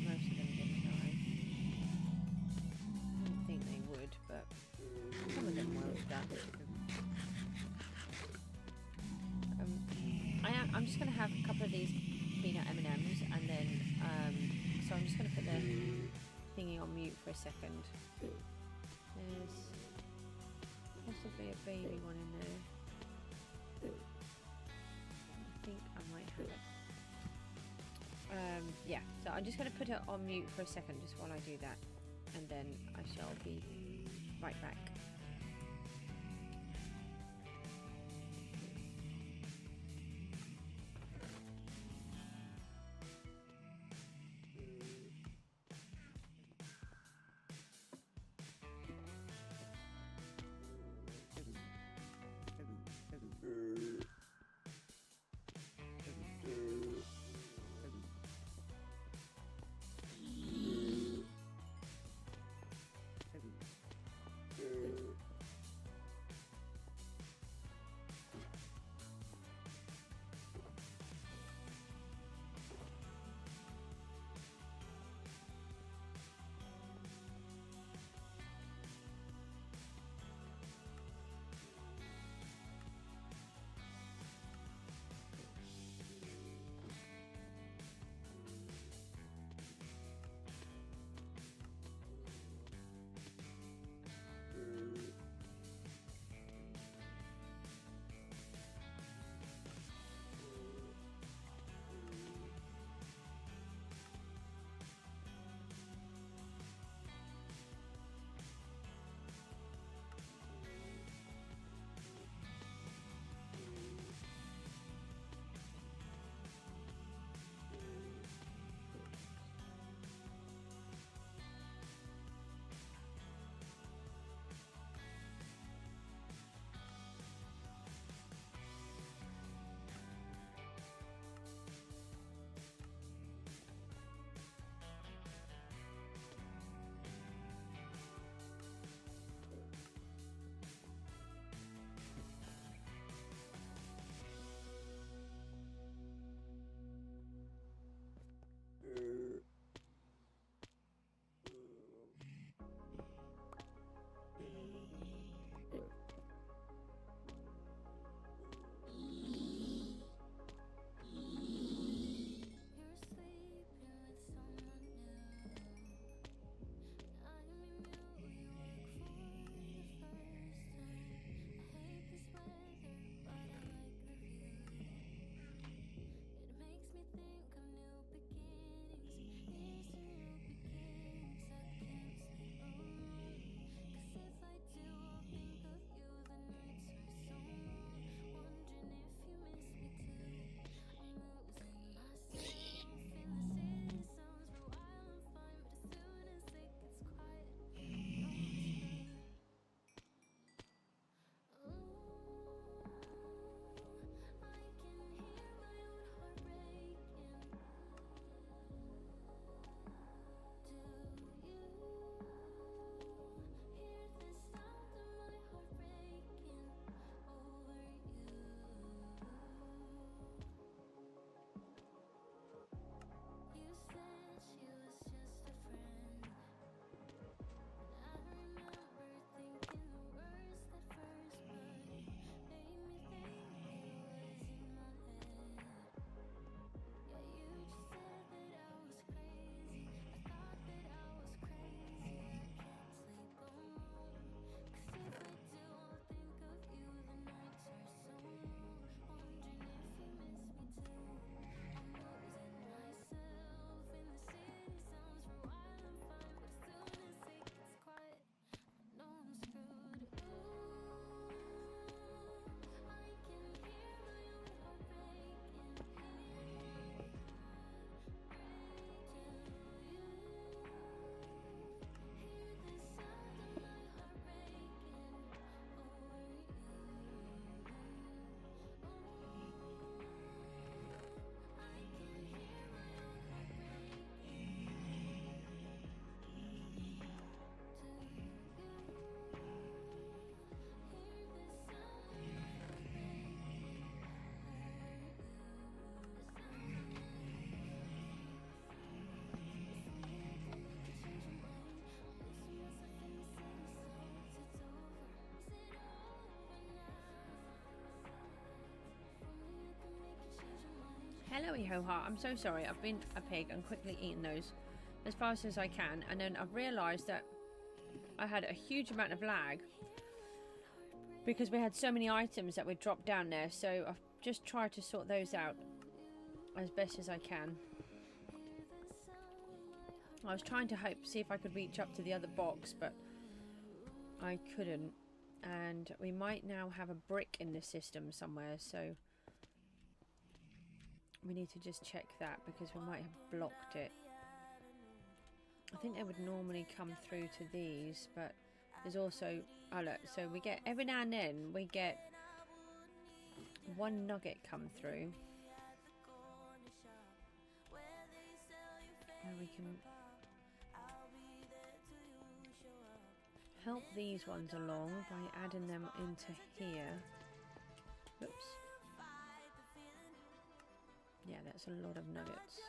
A: Most of them didn't die. I don't think they would, but some of them will. I'm just going to have a couple of these peanut M&Ms, and then so I'm just going to put the thingy on mute for a second. There's possibly a baby one in there. I think I might have it. Yeah, so I'm just going to put it on mute for a second just while I do that, and then I shall be right back. Hello, Ehoha. I'm so sorry. I've been a pig and quickly eaten those as fast as I can. And then I've realised that I had a huge amount of lag because we had so many items that we dropped down there. So I've just tried to sort those out as best as I can. I was trying to see if I could reach up to the other box, but I couldn't. And we might now have a brick in the system somewhere, so we need to just check that because we might have blocked it. I think they would normally come through to these, but there's also, oh look, so we get, every now and then we get one nugget come through. And we can help these ones along by adding them into here. Oops. Yeah, that's a lot of nuggets.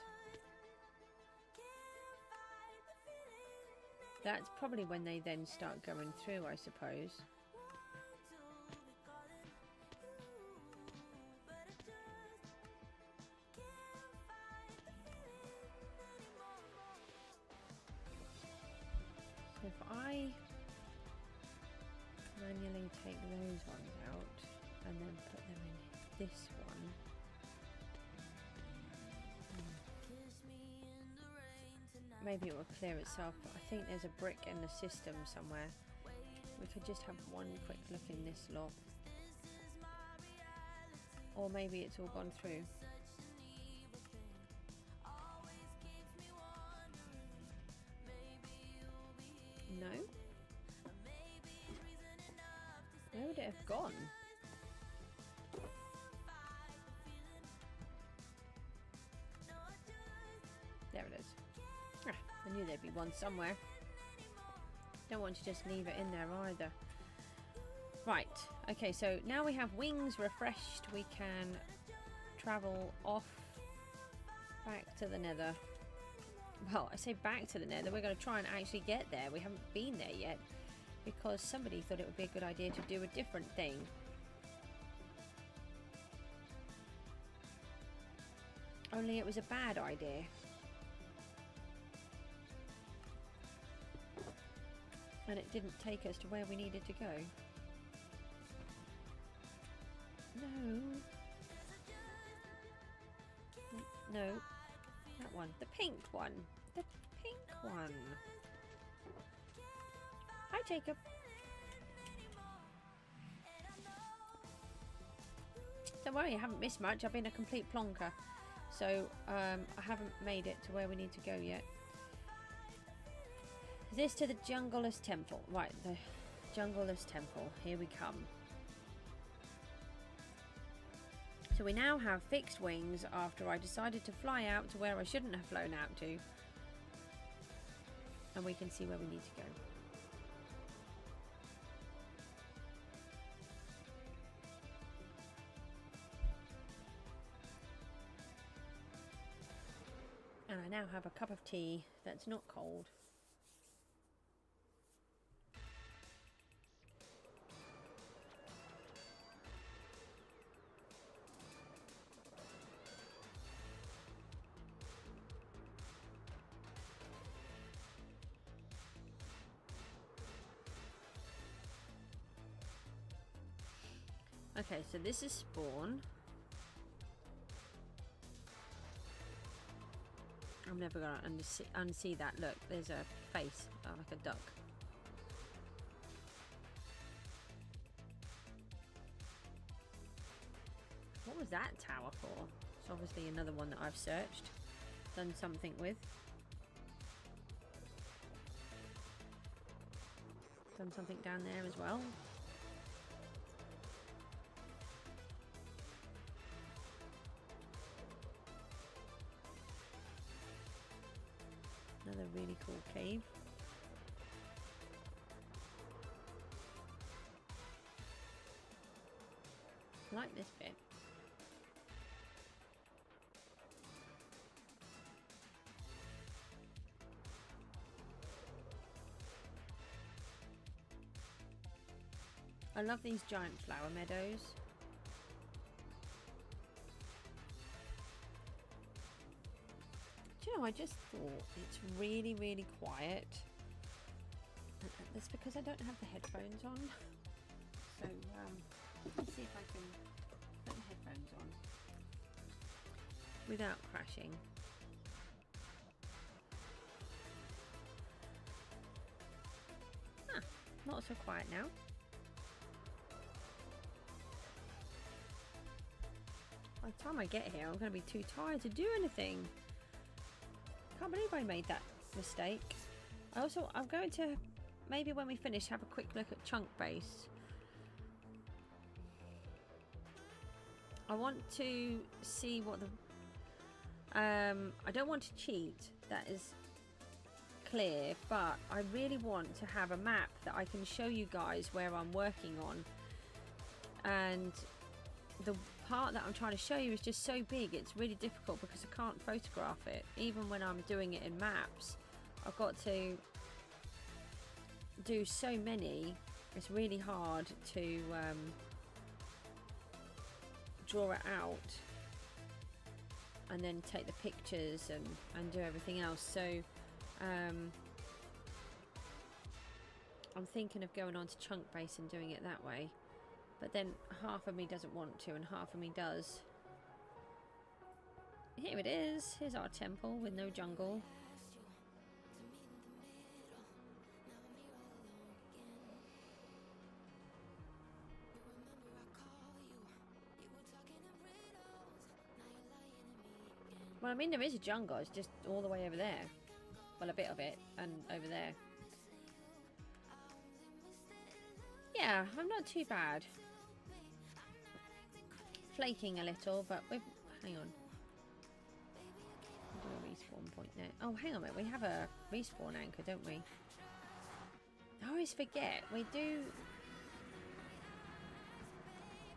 A: That's probably when they then start going through, I suppose. So if I manually take those ones out and then put them in this one. Maybe it will clear itself, but I think there's a brick in the system somewhere. We could just have one quick look in this lot. Or maybe it's all gone through. No? Where would it have gone? There it is. Ah, I knew there'd be one somewhere. Don't want to just leave it in there either. Right, okay, so now we have wings refreshed. We can travel off back to the Nether. Well, I say back to the Nether. We're going to try and actually get there. We haven't been there yet because somebody thought it would be a good idea to do a different thing. Only it was a bad idea. And it didn't take us to where we needed to go. No. No. That one. The pink one. The pink one. Hi, Jacob. Don't worry, I haven't missed much. I've been a complete plonker. So, I haven't made it to where we need to go yet. This to the Jungleless Temple. Right, the Jungleless Temple. Here we come. So we now have fixed wings after I decided to fly out to where I shouldn't have flown out to. And we can see where we need to go. And I now have a cup of tea that's not cold. Okay, so this is spawn. I'm never going to unsee that. Look, there's a face, like a duck. What was that tower for? It's obviously another one that I've searched, done something with. Done something down there as well. Another really cool cave. I like this bit. I love these giant flower meadows. don't know, I just thought it's really, really quiet. That's because I don't have the headphones on. So, let's see if I can put the headphones on without crashing. Ah, not so quiet now. By the time I get here, I'm going to be too tired to do anything. Can't believe I made that mistake. I'm going to, maybe when we finish, have a quick look at chunk base. I want to see what the... I don't want to cheat, that is clear, but I really want to have a map that I can show you guys where I'm working on. And the part that I'm trying to show you is just so big, it's really difficult because I can't photograph it. Even when I'm doing it in maps, I've got to do so many, it's really hard to draw it out and then take the pictures and do everything else. So I'm thinking of going on to chunk base and doing it that way. But then half of me doesn't want to and half of me does. Here it is. Here's our temple with no jungle. Well, I mean, there is a jungle. It's just all the way over there. Well, a bit of it and over there. Yeah, I'm not too bad. Flaking a little, but we've... Hang on. We'll do a respawn point there. Oh, hang on a minute. We have a respawn anchor, don't we? I always forget. We do...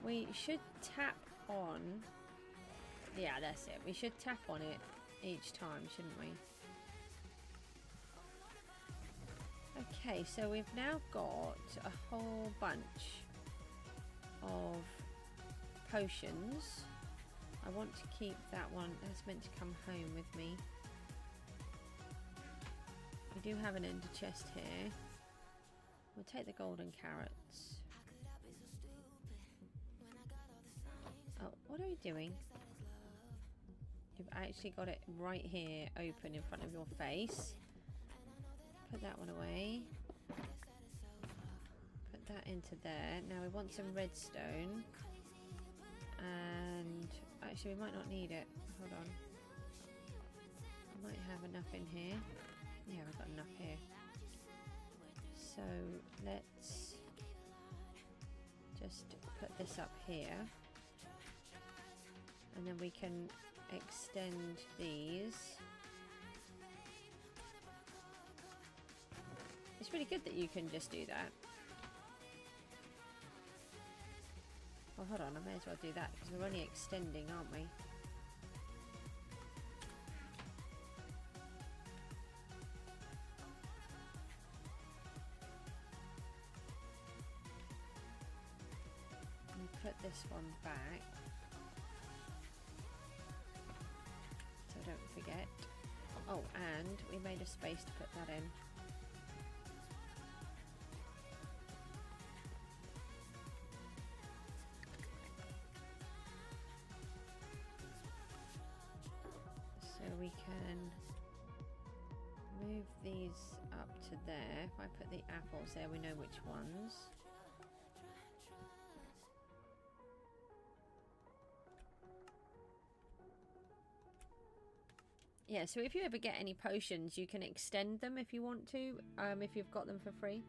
A: We should tap on... Yeah, that's it. We should tap on it each time, shouldn't we? Okay, so we've now got a whole bunch of potions. I want to keep that one. That's meant to come home with me. We do have an ender chest here. We'll take the golden carrots. Oh, what are you doing? You've actually got it right here, open in front of your face. Put that one away. Put that into there. Now we want some redstone. And actually we might not need it. Hold on. I might have enough in here. Yeah, we've got enough here. So let's just put this up here. And then we can extend these. It's really good that you can just do that. Well, hold on, I may as well do that because we're only extending, aren't we? And put this one back so I don't forget. Oh, and we made a space to put that in. We can move these up to there. If I put the apples there, we know which ones. Yeah, so if you ever get any potions, you can extend them if you want to, if you've got them for free.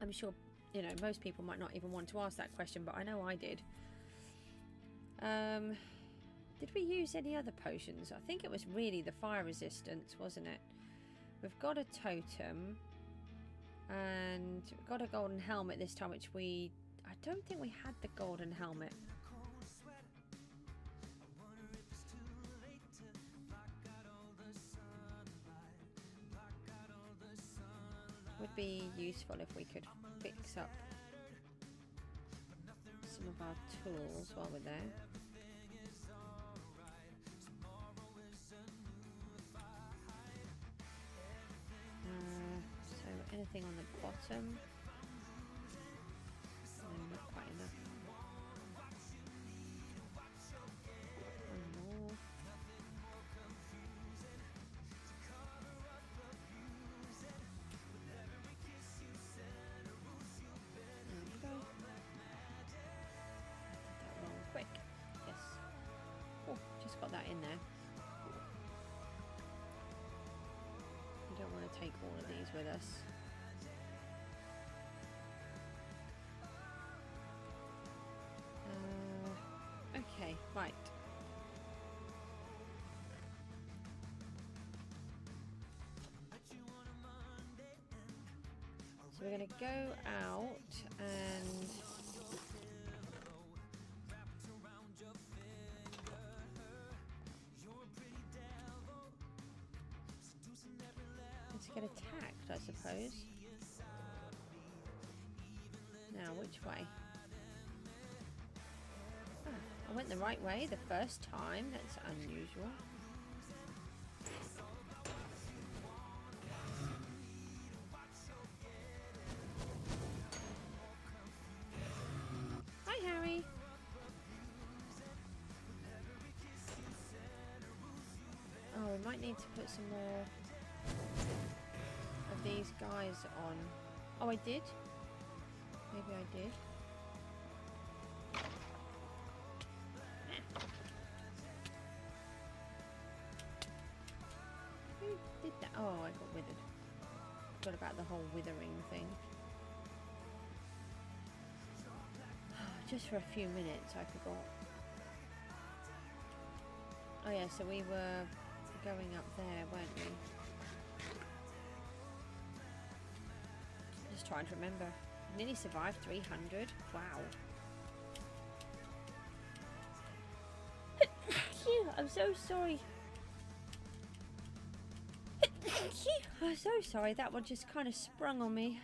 A: I'm sure, you know, most people might not even want to ask that question, but I know I did. Did we use any other potions? I think it was really the fire resistance, wasn't it? We've got a totem. And we've got a golden helmet this time, which I don't think we had the golden helmet. Would be useful if we could fix up some of our tools while we're there. anything on the bottom? No, not quite enough. One more. There we go. Did that wrong quick. Yes. Oh, just got that in there. We don't want to take all of these with us. Okay, right. So we're going to go out and let's get attacked, I suppose. Now, which way? Ah, I went the right way the first time. That's unusual. Hi, Harry. Oh, we might need to put some more of these guys on. Oh, I did? Maybe I did. Who did that? Oh, I got withered. Forgot about the whole withering thing. Just for a few minutes, I forgot. Oh yeah, so we were going up there, weren't we? Just trying to remember. Nearly survived 300. Wow. Phew, I'm so sorry. I'm so sorry. That one just kind of sprung on me.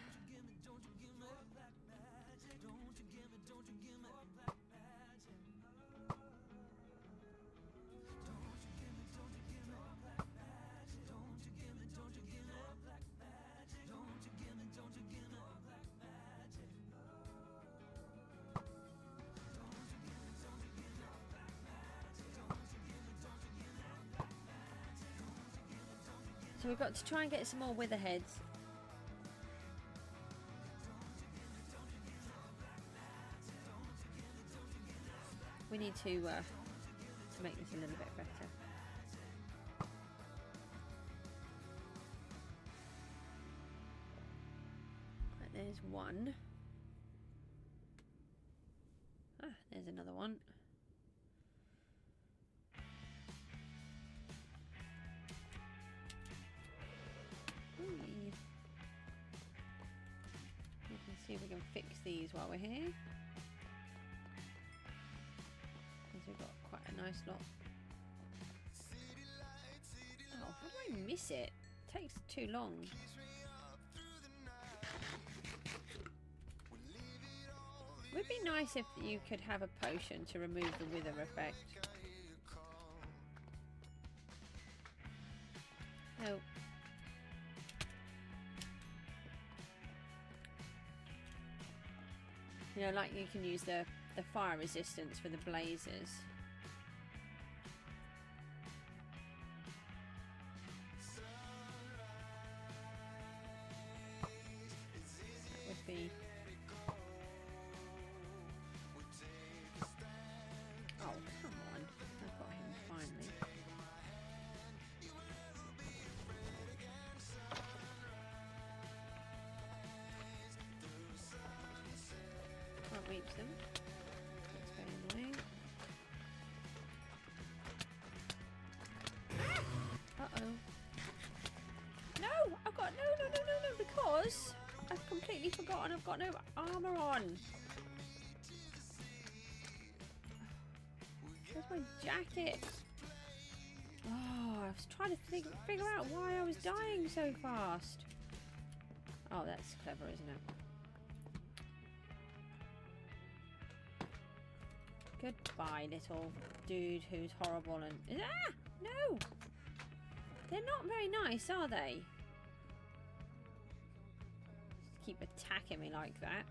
A: So we've got to try and get some more witherheads. We need to make this a little bit better. Right, there's one. Ah, there's another one. We can see if we can fix these while we're here. Because we've got quite a nice lot. Oh, how do I miss it? It takes too long. It would be nice if you could have a potion to remove the wither effect. No. You know, like you can use the fire resistance for the blazes. That would be... Oh, come on. I've got him finally. Can't reach them. That's very annoying. Uh-oh. No! I've got... No, because I've completely forgotten I've got no armour on. Where's my jacket? Oh, I was trying to figure out why I was dying so fast. Oh, that's clever, isn't it? Goodbye, little dude who's horrible and... Ah! No! They're not very nice, are they? keep attacking me like that.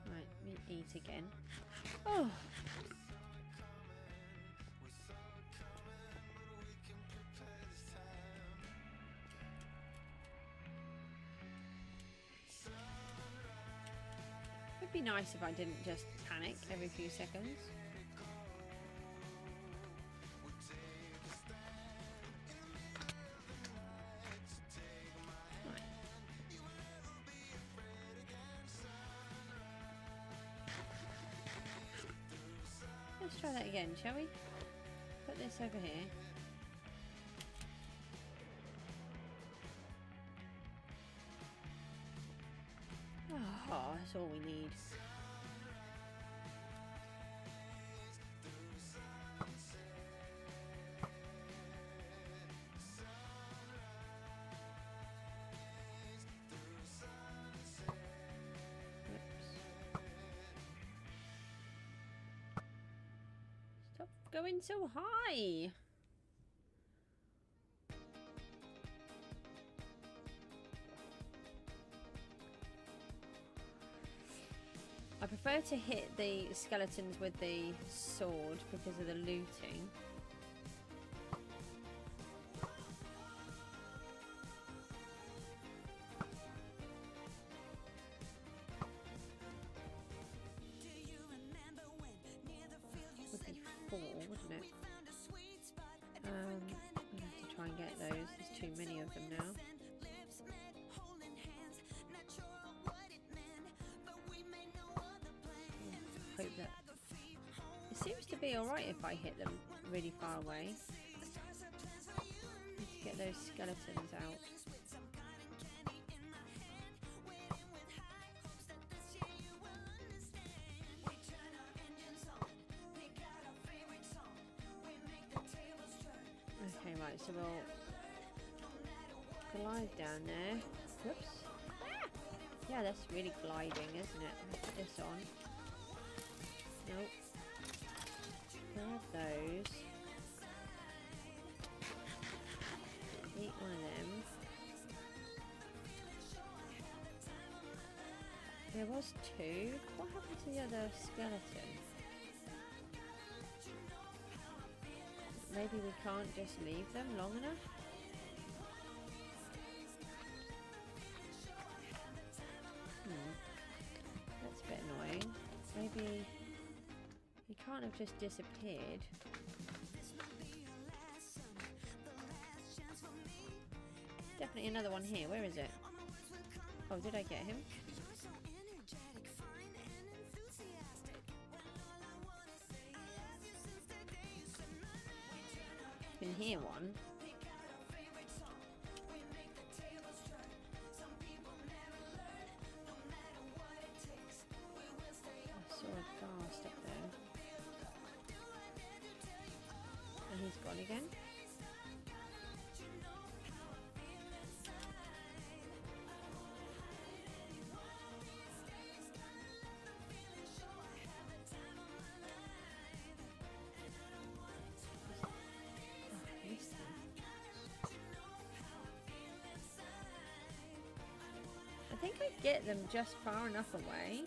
A: Right, let me eat again. Oh! It'd be nice if I didn't just panic every few seconds. Right. Let's try that again, shall we? Put this over here. Oh, that's all we need. Stop going so high. I prefer to hit the skeletons with the sword because of the looting. Would be 4, wouldn't it? I'm gonna have to try and get those. There's too many of them now. Hope that it seems to be alright if I hit them really far away. Need to get those skeletons out. Okay, right, so we'll glide down there. Whoops. Ah! Yeah, that's really gliding, isn't it? Let's put this on. Nope. Grab those. Eat one of them. There was 2. What happened to the other skeleton? Maybe we can't just leave them long enough? That's a bit annoying. Maybe he can't have just disappeared. Definitely another one here. Where is it? Oh, did I get him? Can hear one. I saw a ghast up there. And he's gone again. I think I get them just far enough away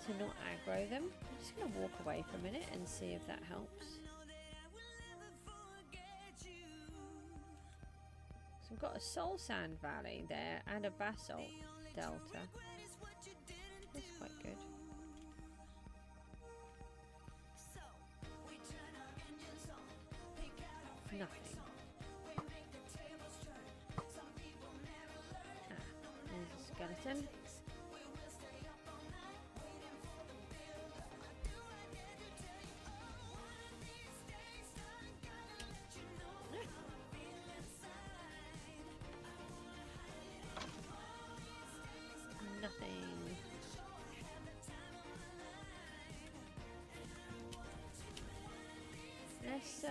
A: to not aggro them. I'm just going to walk away for a minute and see if that helps. So we've got a soul sand valley there and a basalt delta. That's quite good. Nothing. Skeleton. Nothing. Let's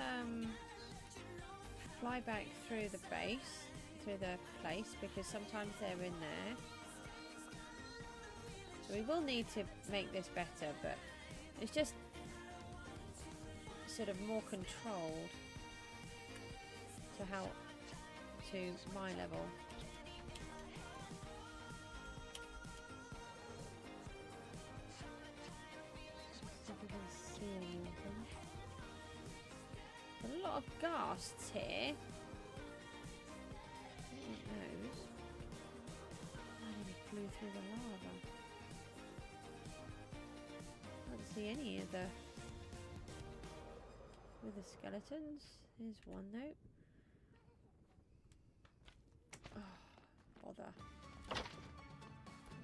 A: fly back through the base, through the place, because sometimes they're in there. We will need to make this better, but it's just sort of more controlled to how to my level. See if we can see anything. A lot of ghasts here. Who knows? I nearly flew through the lava. Can't see any of the skeletons. There's one though. Oh, bother. Put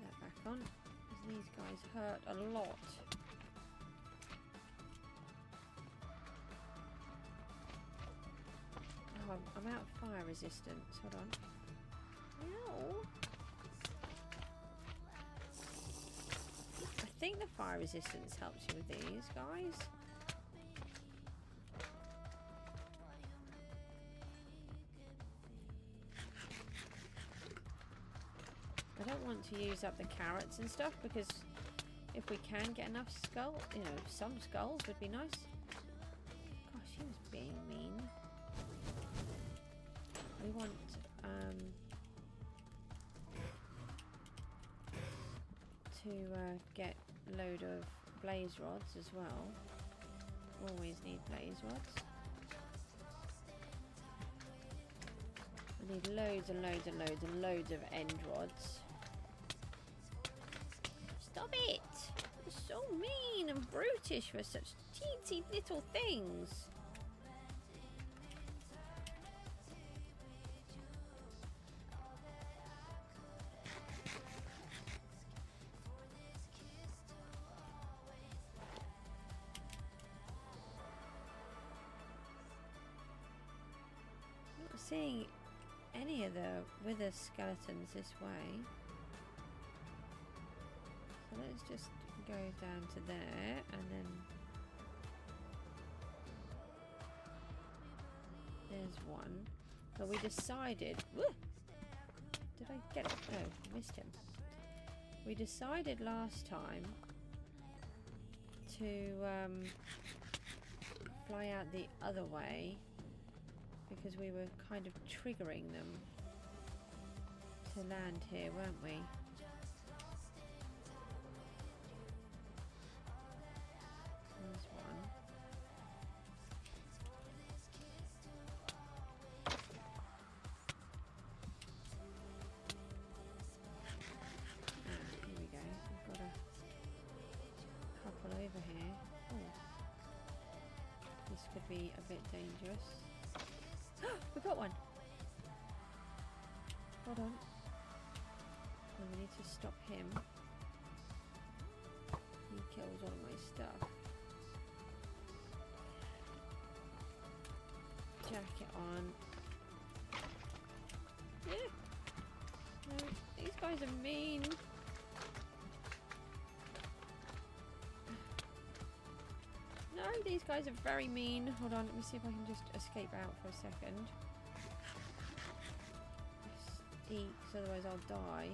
A: that back on. Because these guys hurt a lot. Oh, I'm out of fire resistance. Hold on. No. I think the fire resistance helps you with these guys. I don't want to use up the carrots and stuff because if we can get enough some skulls would be nice. Gosh, he was being mean. We want to get a load of blaze rods as well. Always need blaze rods. I need loads and loads and loads and loads of end rods. Stop it! You're so mean and brutish for such teensy little things. Not seeing any of the wither skeletons this way. So let's just go down to there and then there's one. But we decided, woo! Did I get it? No, I missed him. We decided last time to fly out the other way because we were kind of triggering them to land here, weren't we? There's one. Here we go. We've got a couple over here. Oh. This could be a bit dangerous. We've got one! Hold on. Oh, we need to stop him. He kills all of my stuff. Jacket on. Yeah. No, these guys are mean. No, these guys are very mean. Hold on, let me see if I can just escape out for a second. Just eat, because otherwise I'll die.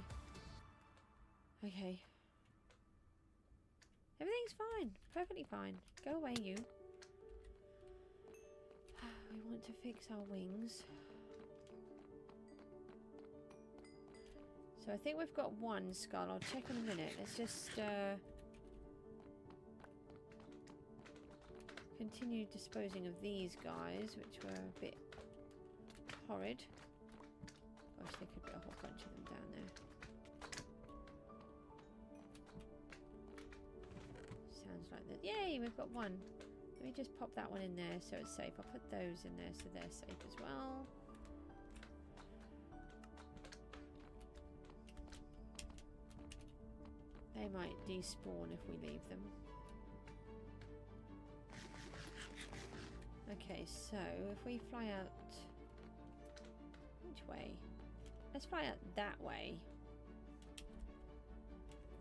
A: Okay. Everything's fine. Perfectly fine. Go away, you. We want to fix our wings. So I think we've got one skull. I'll check in a minute. Let's just continue disposing of these guys, which were a bit horrid. Gosh, there could be a whole bunch of them down there. Sounds like that. Yay, we've got one. Let me just pop that one in there so it's safe. I'll put those in there so they're safe as well. They might despawn if we leave them. Okay, so if we fly out... Which way? Let's fly out that way.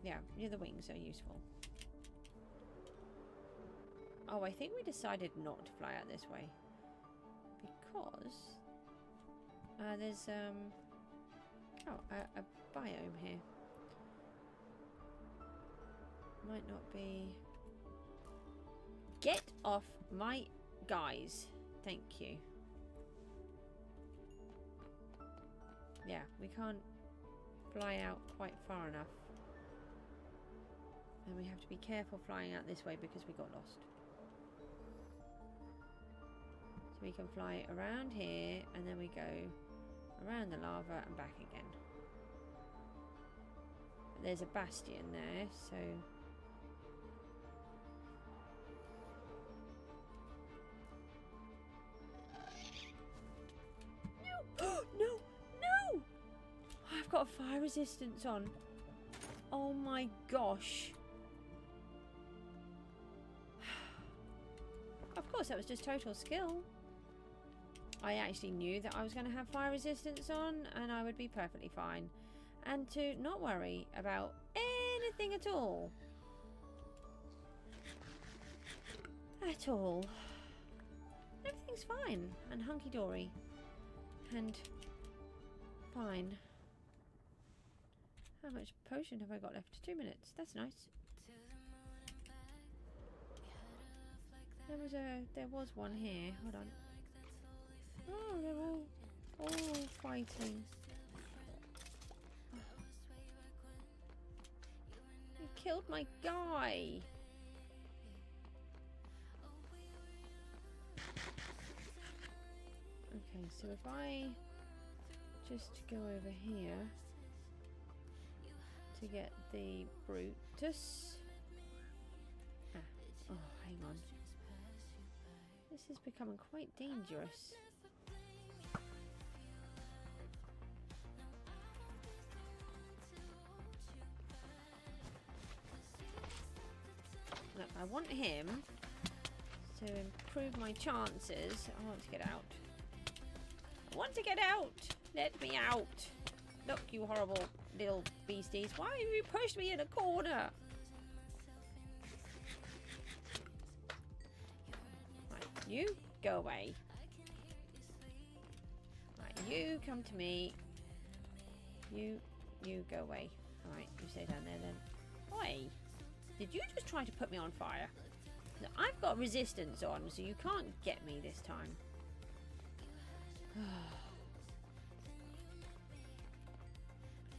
A: Yeah, near the wings are useful. Oh, I think we decided not to fly out this way. Because... there's, a biome here. Might not be... Get off my guys. Thank you. Yeah, we can't fly out quite far enough. And we have to be careful flying out this way because we got lost. So we can fly around here and then we go around the lava and back again. But there's a bastion there, so... No! No! No! I've got fire resistance on. Oh my gosh. Of course, that was just total skill. I actually knew that I was going to have fire resistance on and I would be perfectly fine. And to not worry about anything at all. At all. Everything's fine and hunky-dory. And fine. How much potion have I got left? 2 minutes. That's nice. There was one here. Hold on. Oh, they're all fighting. You killed my guy. Okay, so if I just go over here to get the Brutus. Oh, hang on. This is becoming quite dangerous. Look, I want him to improve my chances. I want to get out. I want to get out! Let me out! Look, you horrible little beasties. Why have you pushed me in a corner? Right, you go away. Right, you come to me. You go away. Alright, you stay down there then. Oi! Did you just try to put me on fire? Now, I've got resistance on, so you can't get me this time.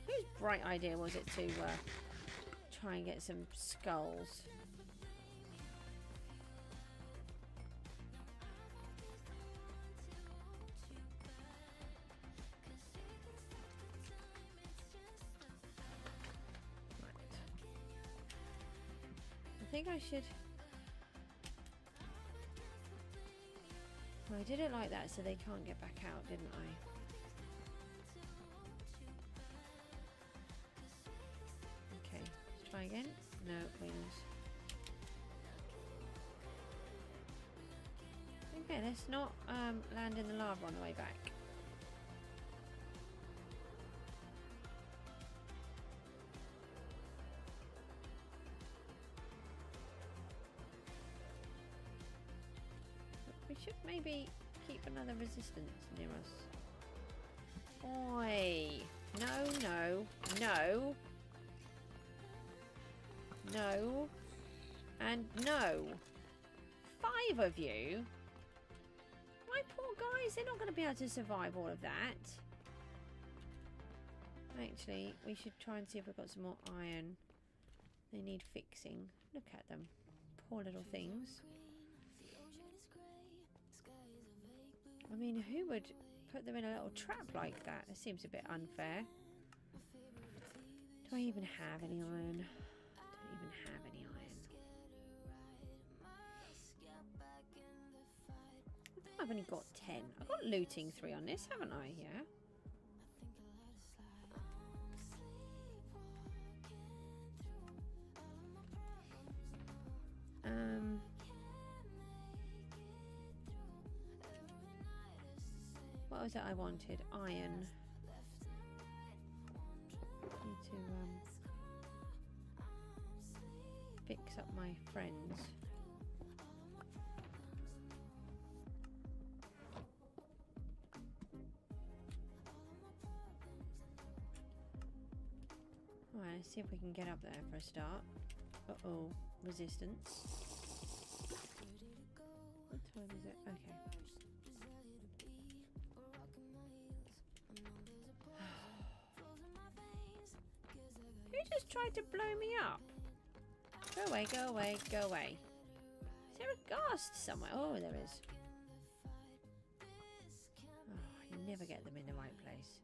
A: Whose bright idea was it to try and get some skulls? Right. I think I should... I did it like that so they can't get back out, didn't I? Okay, let's try again. No, wings. Okay, let's not land in the lava on the way back. We should maybe keep another resistance near us. Oi! No, no, no. No. And no. 5 of you? My poor guys, they're not going to be able to survive all of that. Actually, we should try and see if we've got some more iron. They need fixing. Look at them. Poor little things. I mean, who would put them in a little trap like that? It seems a bit unfair. Do I even have any iron? I don't even have any iron. I think I've only got 10. I've got looting 3 on this, haven't I? Yeah. What was it I wanted? Iron. Need to fix up my friends. Alright, let's see if we can get up there for a start. Uh-oh, resistance. What What is it? Okay. Who just tried to blow me up? Go away, go away, go away. Is there a ghast somewhere? Oh, there is. Oh, you never get them in the right place.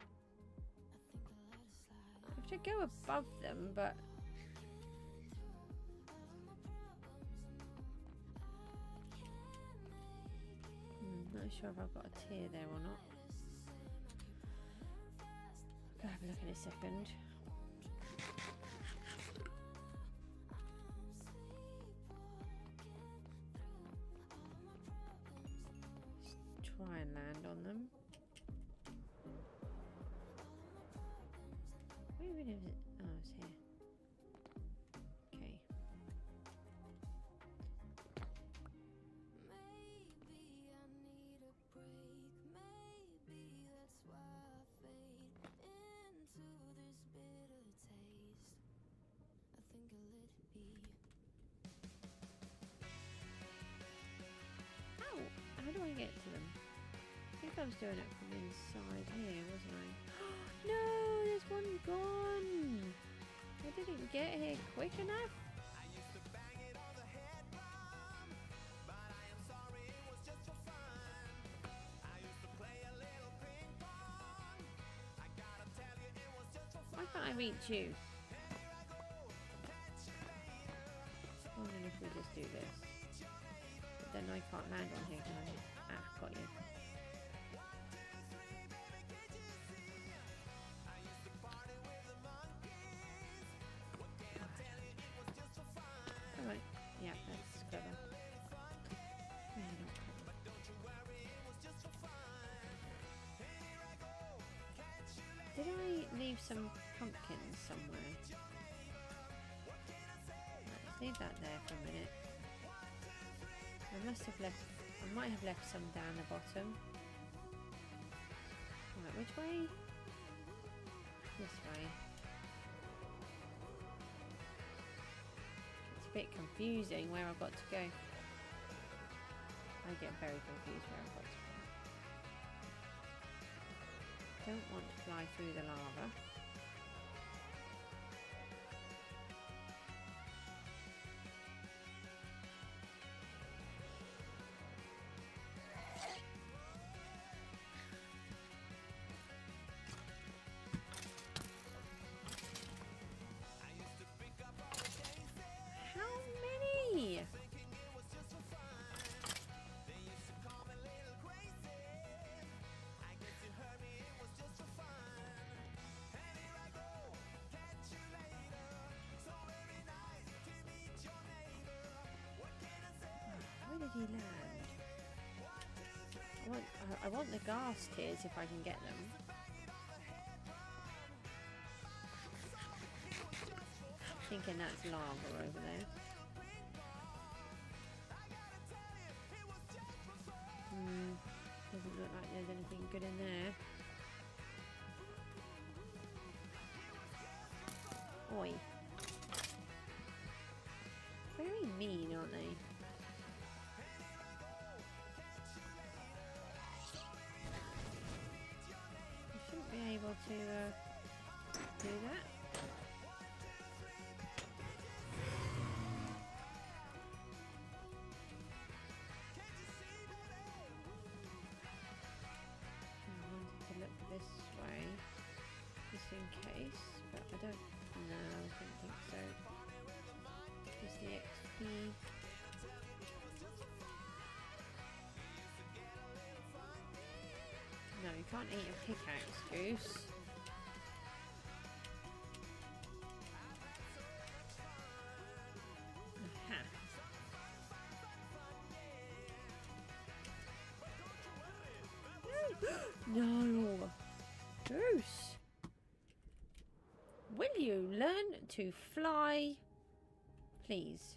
A: I have to go above them, but... not sure if I've got a tier there or not. I'll have a look in a second. Just try and land on them. Where even is it? Oh, it's here. Okay. How do I get to them? I think I was doing it from inside here, wasn't I? No, there's one gone. I didn't get here quick enough.
C: I used to bang it on the head drum, but I am sorry it was just for fun. I used to play a little ping pong. I gotta tell you it was just for fun.
A: Why can't I reach you?
C: And here I go, catch you later.
A: I wonder if we just do this. But then I can't land on here, can I? Ah, got you. Alright, yeah, that's clever. Yeah, not clever. Did I leave some pumpkins somewhere? Let's leave that there for a minute. I must have left, I might have left some down the bottom. Right, which way? This way. It's a bit confusing where I've got to go. I get very confused where I've got to go. Don't want to fly through the lava. How many? Where did he land? I want the ghast tears if I can get them. Thinking that's lava over there. Doesn't look like there's anything good in there. Oi. Very mean, aren't they? You shouldn't be able to do that. This way, just in case, but I don't think so. Just the XP. No, you can't eat a pickaxe, Goose. Aha. No! Goose! Will you learn to fly, please?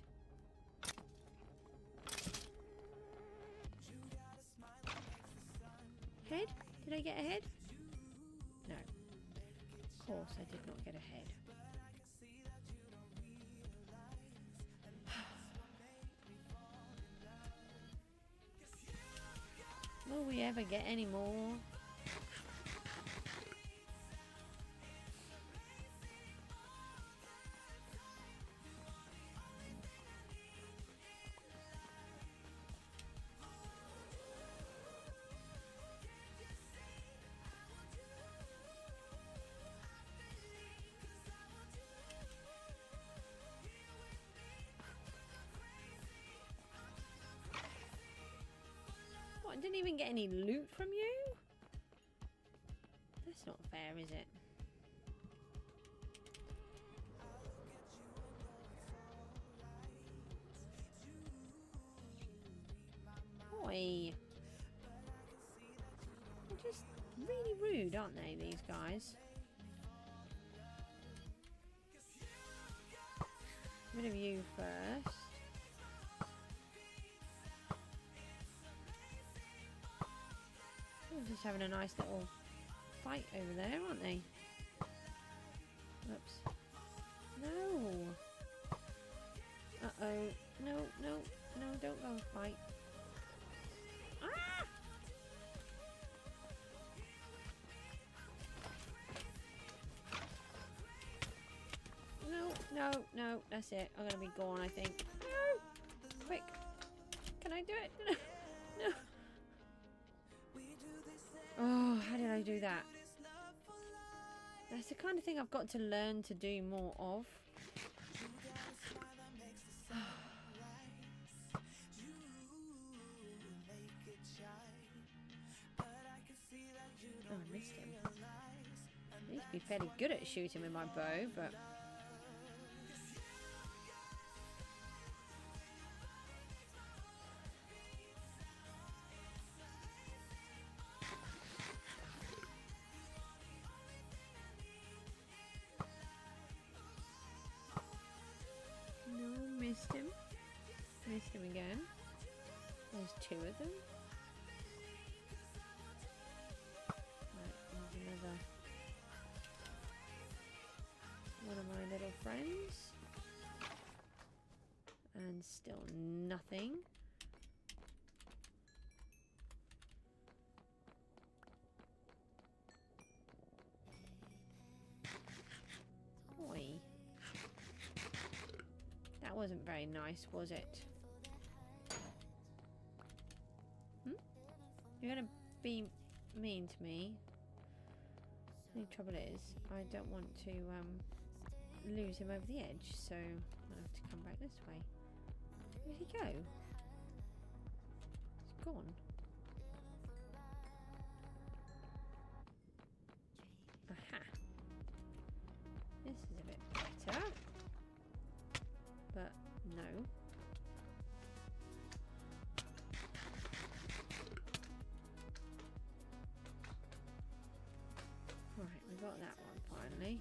A: Head? Did I get a head? No. Of course I did not get a head. you ever get any more? What, I didn't even get any loot from you? That's not fair, is it? Oi. They're just really rude, aren't they, these guys? Rid of you first. They're just having a nice little fight over there, aren't they? Oops. No. Uh-oh. No, no, no, don't go and fight. Ah! No, no, no, that's it. I'm gonna be gone, I think. No! Quick. Can I do it? No. Oh, how did I do that? That's the kind of thing I've got to learn to do more of. Oh, I missed him. I used to be fairly good at shooting with my bow, but... No, missed him. Missed him again. There's two of them. Right, there's another one of my little friends. And still nothing. Oi. That wasn't very nice, was it? You're gonna be mean to me. The trouble is, I don't want to lose him over the edge, so I'll have to come back this way. Where'd he go? He's gone. Aha. This is a bit better. But no. Right, we got that one finally.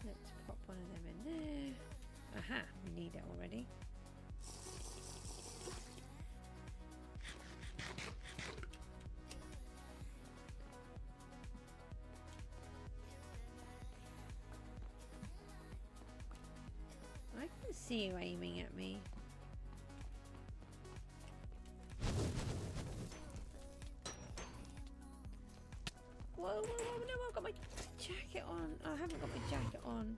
A: Let's pop one of them in there. Aha, we need it already. I can see you aiming at me. Whoa, whoa, whoa, no, I've got my jacket on. I haven't got my jacket on.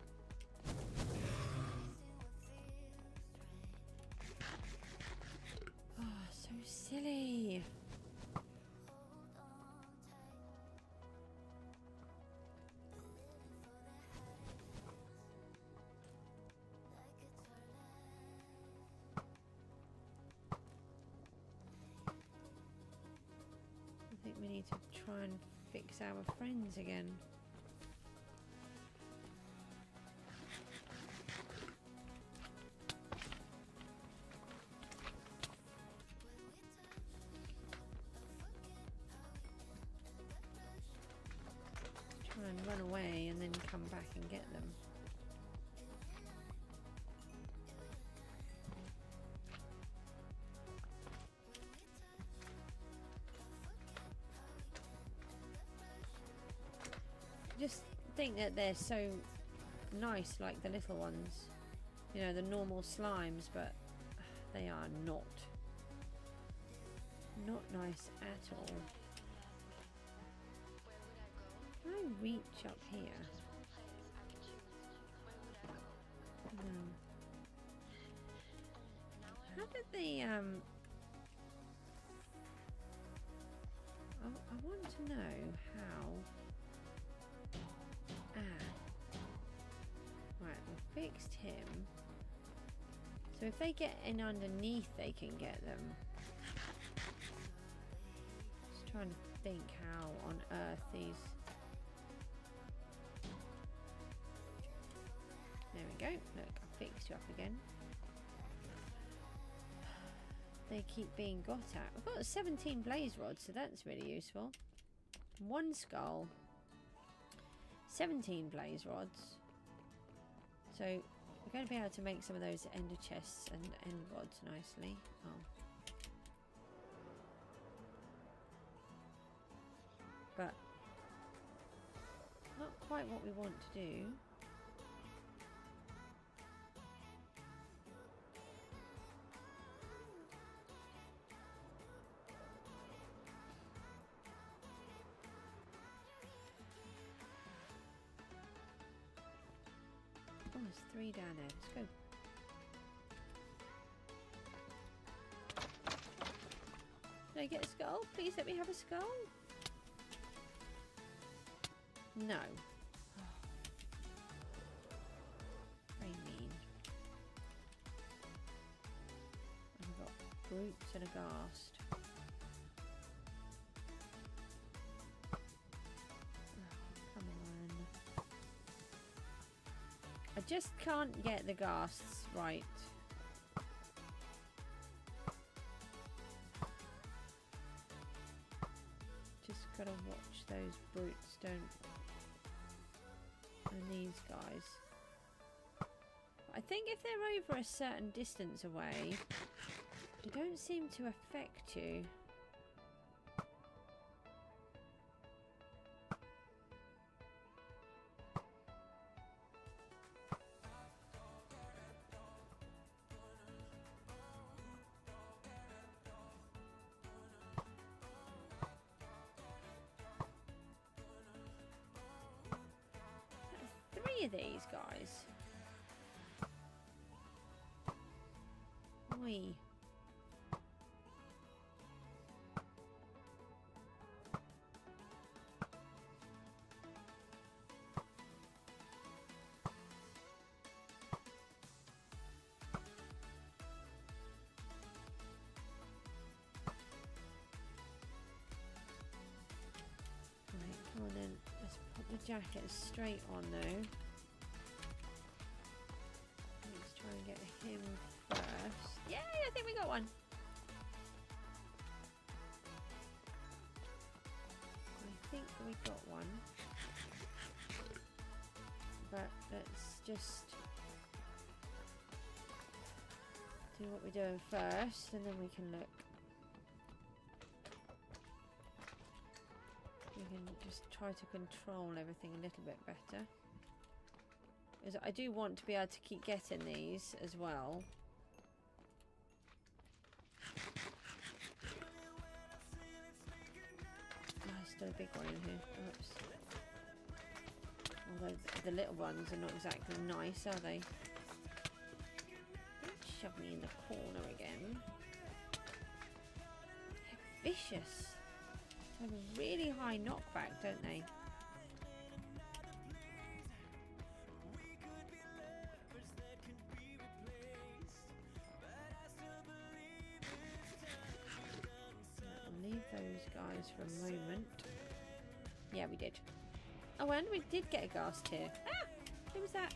A: Oh, so silly. I think we need to try and fix our friends again. Try and run away and then come back and get them. Just think that they're so nice like the little ones. You know, the normal slimes, but they are not nice at all. Can I reach up here? No. How did the I want to know how. Right, we fixed him. So if they get in underneath, they can get them. Just trying to think how on earth these. There we go. Look, I fixed you up again. They keep being got at. We've got 17 blaze rods, so that's really useful. 1 skull. 17 blaze rods. So we're going to be able to make some of those ender chests and end rods nicely. Oh. But not quite what we want to do. Oh, there's 3 down there. Let's go. Can I get a skull? Please let me have a skull. No. Very mean. I've got brutes and a ghast. I just can't get the ghasts right. Just gotta watch those brutes don't. And these guys. I think if they're over a certain distance away, they don't seem to affect you. Of these guys. Oi. Right, come on then. Let's put the jacket straight on though. Try and get him first. Yay, I think we got one. I think we got one. But let's just do what we're doing first and then we can look. We can just try to control everything a little bit better. Because I do want to be able to keep getting these as well. Oh, there's still a big one in here. Oops. Although the little ones are not exactly nice, are they? Don't shove me in the corner again. They're vicious. They have a really high knockback, don't they? Those guys for a moment. Yeah, we did. Oh, and we did get a ghast here. Ah! Who was that?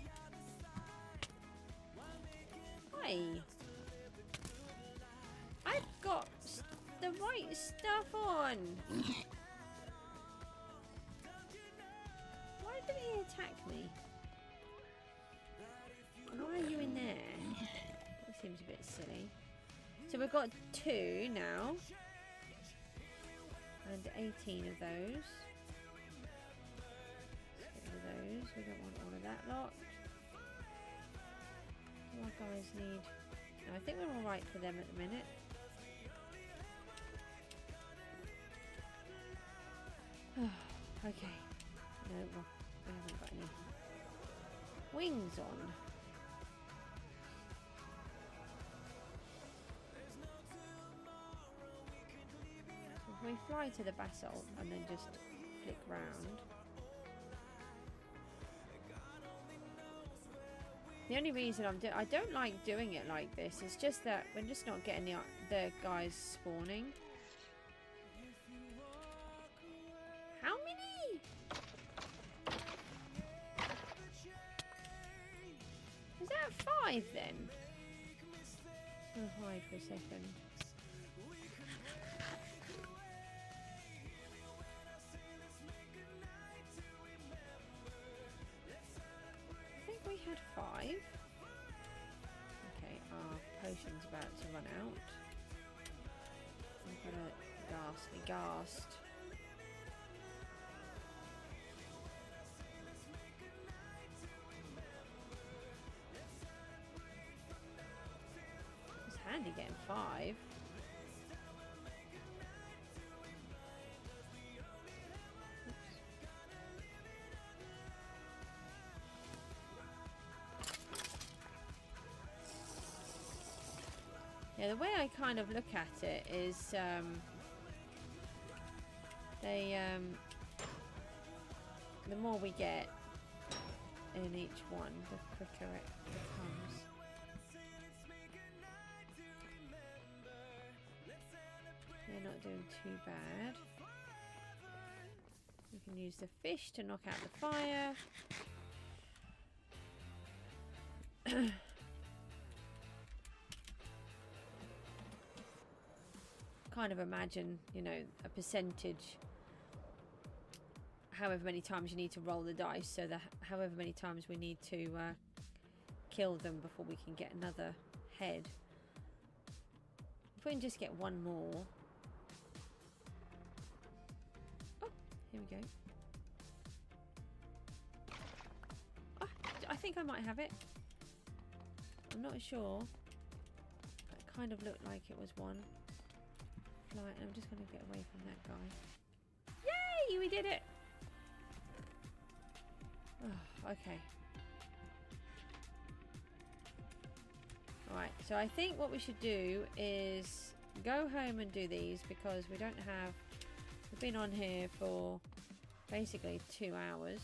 A: Hi. I've got the right stuff on. Why did he attack me? Why are you in there? That seems a bit silly. So we've got 2 now. And 18 of those. Let's get rid of those. We don't want all of that lot. What do our guys need? No, I think we're alright for them at the minute. Okay. No, well, we haven't got any wings on. So if we fly to the basalt and then just flick round. The only reason I don't like doing it like this is just that we're just not getting the guys spawning. How many? Is that 5 then? I'm gonna hide for a second. I think we had 5. Okay, our potion's about to run out. I've got a ghastly ghast. It's handy getting 5. Yeah, the way I kind of look at it is the more we get in each one, the quicker it becomes. They're not doing too bad. We can use the fish to knock out the fire. Kind of imagine, you know, a percentage, however many times you need to roll the dice, so that however many times we need to kill them before we can get another head. If we can just get one more. Oh, here we go. Oh, I think I might have it. I'm not sure. It kind of looked like it was one. Fly, I'm just going to get away from that guy. Yay! We did it! Oh, okay. Alright, so I think what we should do is go home and do these because we don't have... We've been on here for basically 2 hours.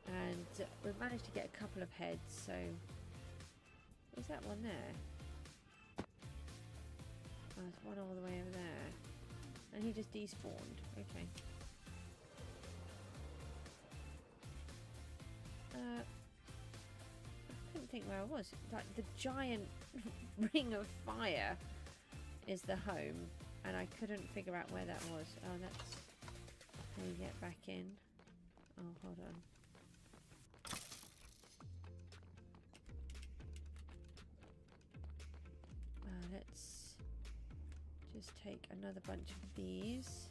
A: And we've managed to get a couple of heads, so... Is that one there? Oh, there's one all the way over there. And he just despawned. Okay. I couldn't think where I was. Like the giant ring of fire is the home. And I couldn't figure out where that was. Oh, that's how you get back in. Oh, hold on. Let's just take another bunch of these.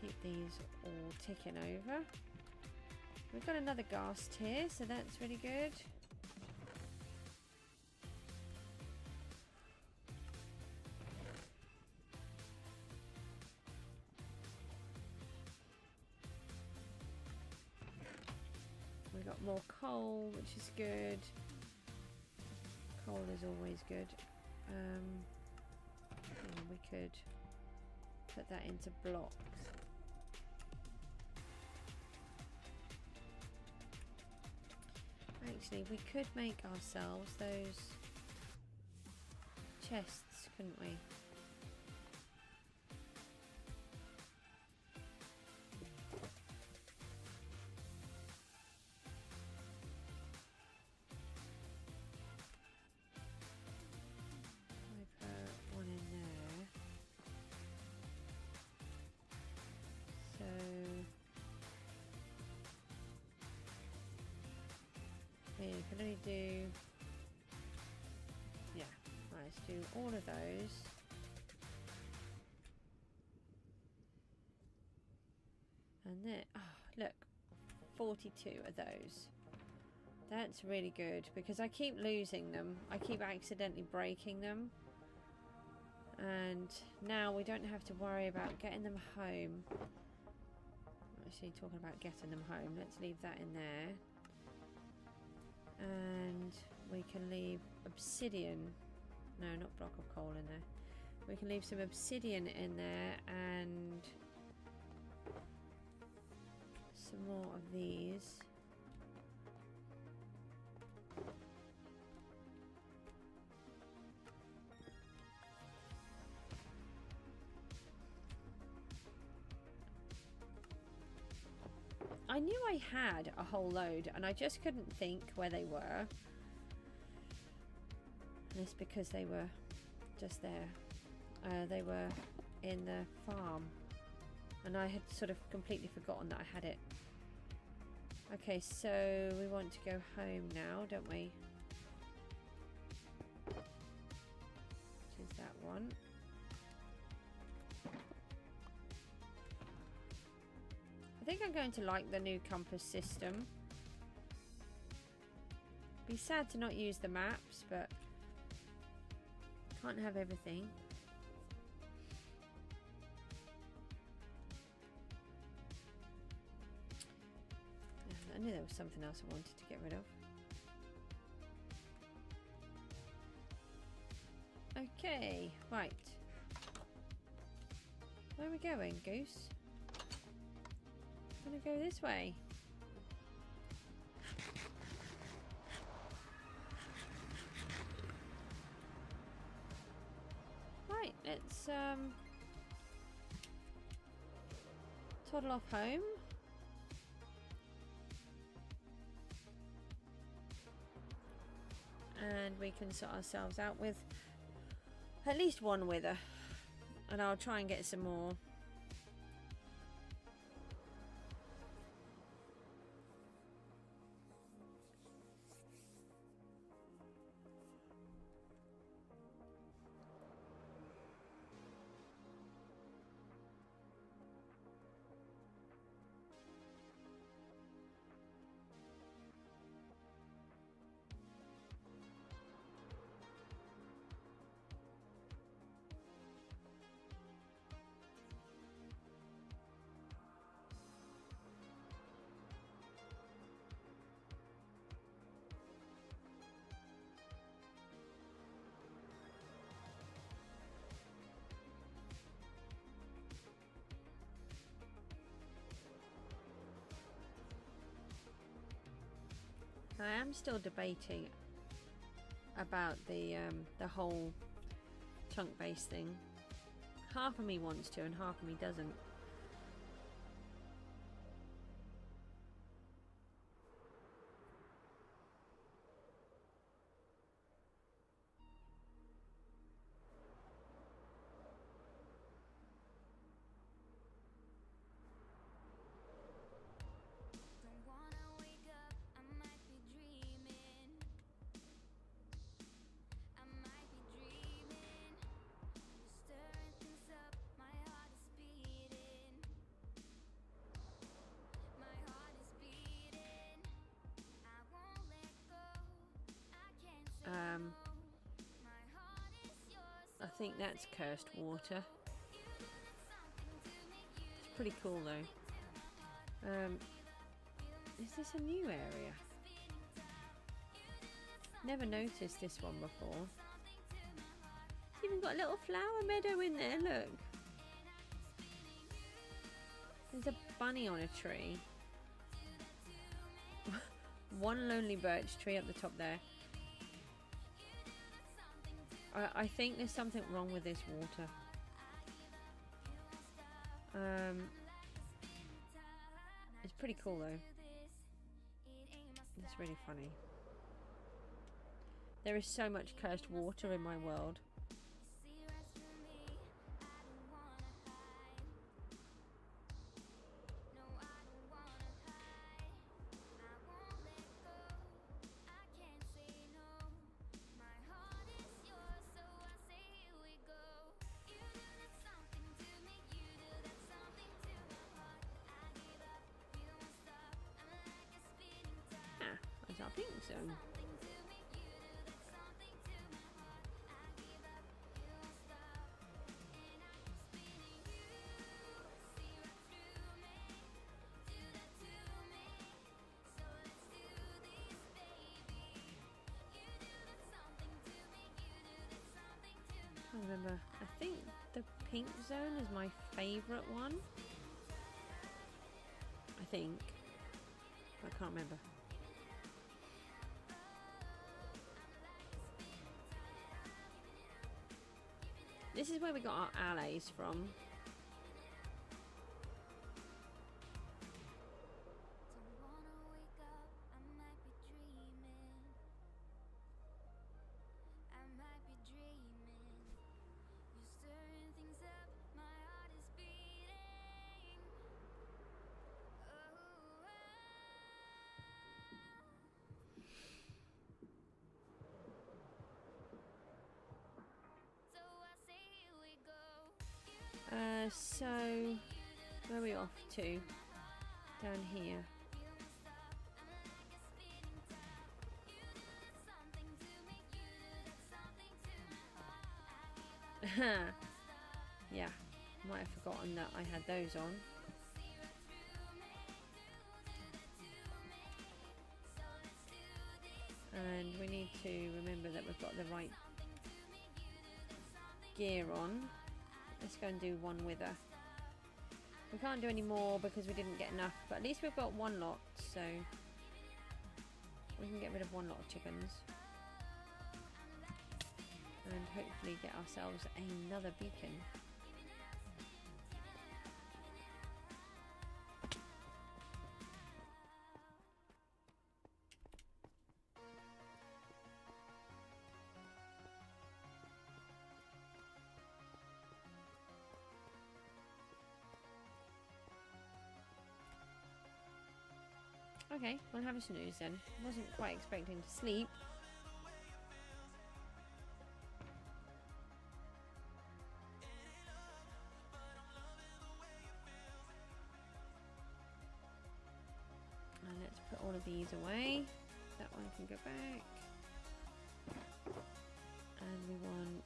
A: Keep these all ticking over. We've got another ghast here, so that's really good. We've got more coal, which is good. Coal is always good. We could put that into blocks. Actually, we could make ourselves those chests, couldn't we? We can only do... Yeah, right, let's do all of those. And then, oh, look, 42 of those. That's really good because I keep losing them. I keep accidentally breaking them. And now we don't have to worry about getting them home. Actually, talking about getting them home, let's leave that in there. And we can leave obsidian. No, not block of coal in there. We can leave some obsidian in there and some more of these. I knew I had a whole load and I just couldn't think where they were. And it's because they were just there. They were in the farm. And I had sort of completely forgotten that I had it. Okay, so we want to go home now, don't we? Which is that one. I think I'm going to like the new compass system. Be sad to not use the maps, but can't have everything. I knew there was something else I wanted to get rid of. Okay, right. Where are we going, Goose? I'm gonna go this way. Right, let's toddle off home. And we can sort ourselves out with at least one wither. And I'll try and get some more. I am still debating about the whole chunk base thing. Half of me wants to and half of me doesn't. I think that's cursed water. It's pretty cool though. Is this a new area? Never noticed this one before. It's even got a little flower meadow in there, look. There's a bunny on a tree. One lonely birch tree up the top there. I think there's something wrong with this water. It's pretty cool though. It's really funny. There is so much cursed water in my world. pink zone. I can't remember. I think the pink zone is my favourite one. I think. I can't remember. This is where we got our allies from. So where are we off to? Down here. Yeah, might have forgotten that I had those on. And we need to remember that we've got the right gear on. Let's go and do one wither. We can't do any more because we didn't get enough, but at least we've got one lot, so we can get rid of one lot of chickens. And hopefully get ourselves another beacon. Okay, we'll have a snooze then. Wasn't quite expecting to sleep. And let's put all of these away. That one can go back. And we want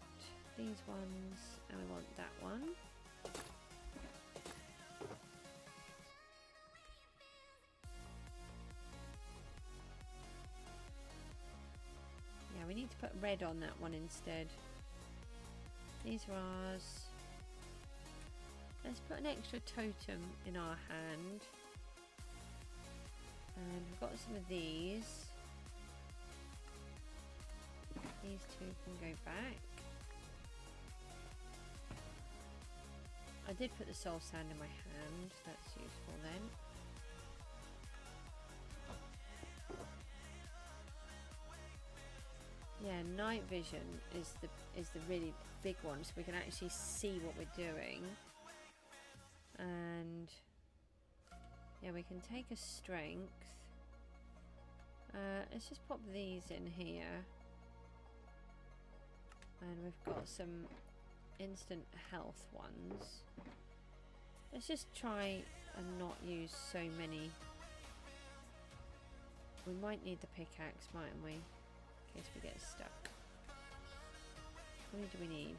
A: these ones, and we want that one. We need to put red on that one instead. These are ours. Let's put an extra totem in our hand. And we've got some of these. These two can go back. I did put the soul sand in my hand. That's useful then. Yeah, night vision is the really big one, so we can actually see what we're doing. And yeah, we can take a strength. Let's just pop these in here. And we've got some instant health ones. Let's just try and not use so many. We might need the pickaxe, mightn't we? In case we get stuck. How many do we need?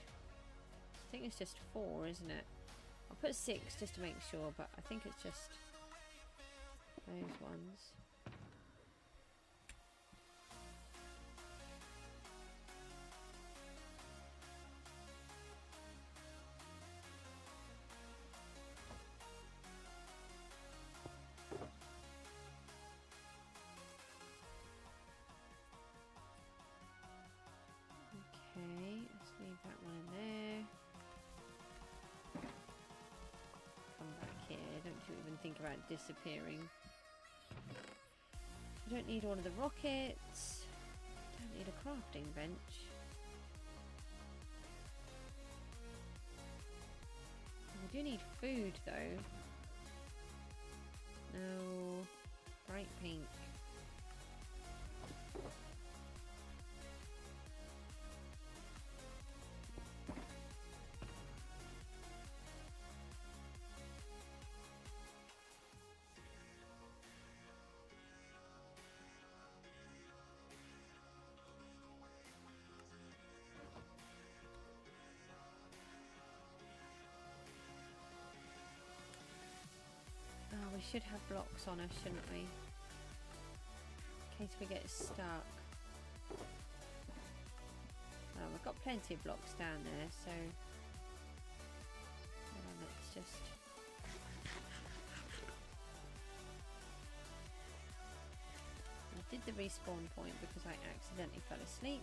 A: I think it's just 4, isn't it? I'll put 6 just to make sure, but I think it's just those ones. Okay, let's leave that one in there. Come back here. Don't you even think about disappearing. I don't need all of the rockets. Don't need a crafting bench. We do need food though. No. Bright pink. should have blocks on us, shouldn't we? In case we get stuck. Oh, we've got plenty of blocks down there, so hold on, let's just I did the respawn point because I accidentally fell asleep.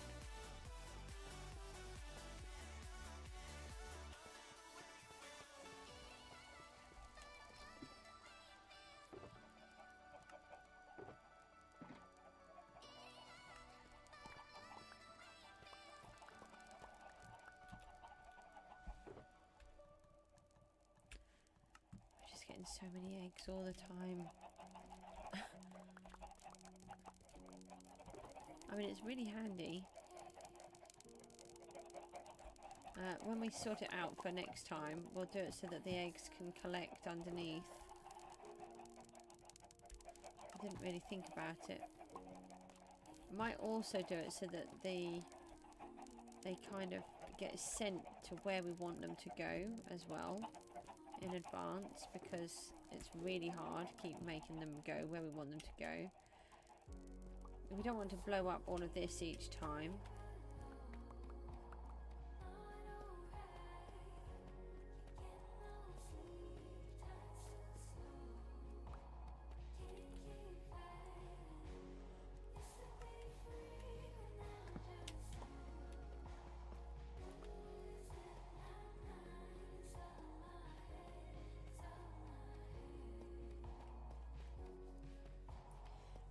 A: So many eggs all the time. I mean, it's really handy. When we sort it out for next time, we'll do it so that the eggs can collect underneath. I didn't really think about it. Might also do it so that they kind of get sent to where we want them to go as well in advance, because it's really hard to keep making them go where we want them to go. We don't want to blow up all of this each time.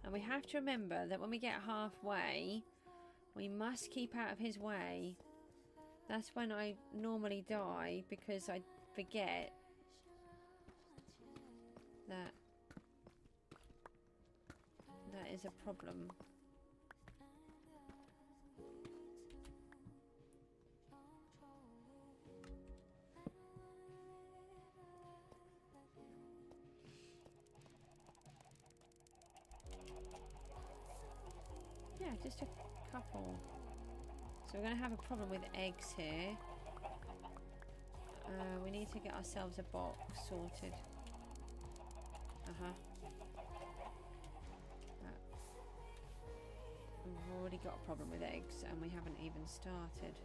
A: And we have to remember that when we get halfway, we must keep out of his way. That's when I normally die, because I forget that that is a problem. Yeah, just a couple. So we're going to have a problem with eggs here. We need to get ourselves a box sorted. We've already got a problem with eggs and we haven't even started.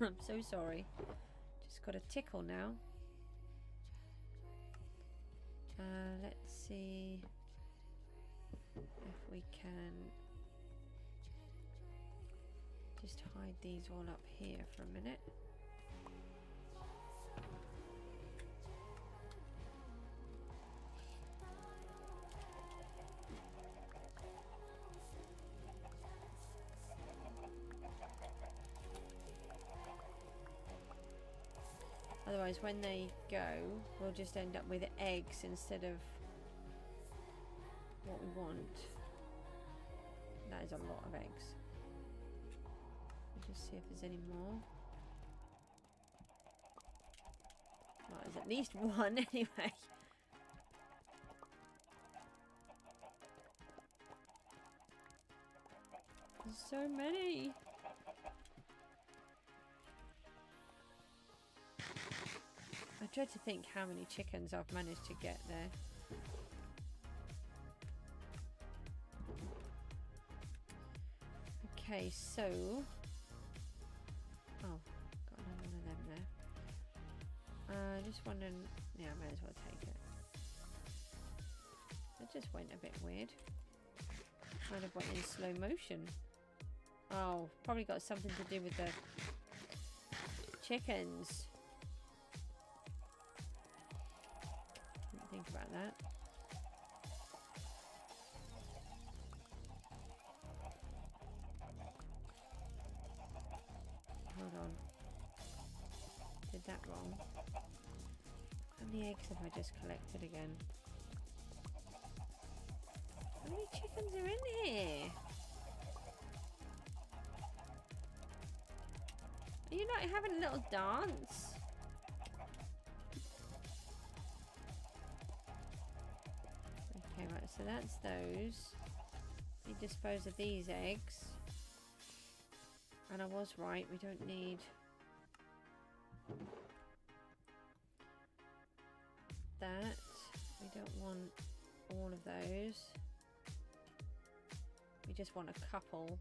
A: I'm so sorry. Just got a tickle now. Let's see if we can just hide these all up here for a minute. Otherwise, when they go, we'll just end up with eggs instead of what we want. That is a lot of eggs. Let's just see if there's any more. Well, there's at least one anyway. There's so many. I dread to think how many chickens I've managed to get there. Okay, so... oh, got another one of them there. Just wondering... yeah, I may as well take it. That just went a bit weird. Kind of went in slow motion. Oh, probably got something to do with the chickens. Didn't think about that. Hold on. Did that wrong. How many eggs have I just collected again? How many chickens are in here? Are you not having a little dance? Okay, right, so that's those. We dispose of these eggs. And I was right, we don't need that. We don't want all of those. We just want a couple.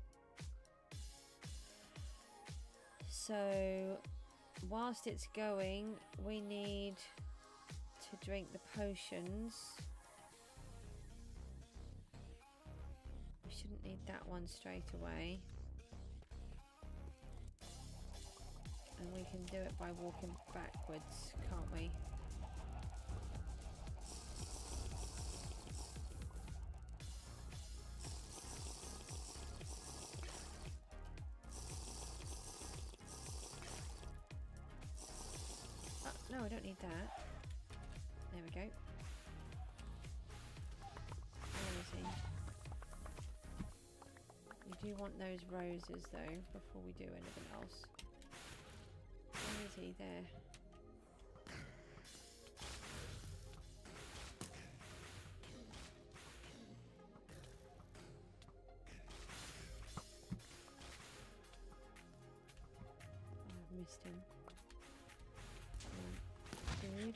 A: So whilst it's going, we need to drink the potions. We shouldn't need that one straight away. And we can do it by walking backwards, can't we? Oh, no, I don't need that. There we go. Where is he? We do want those roses though, before we do anything else. Where is he? There. Oh, I've missed him. Food.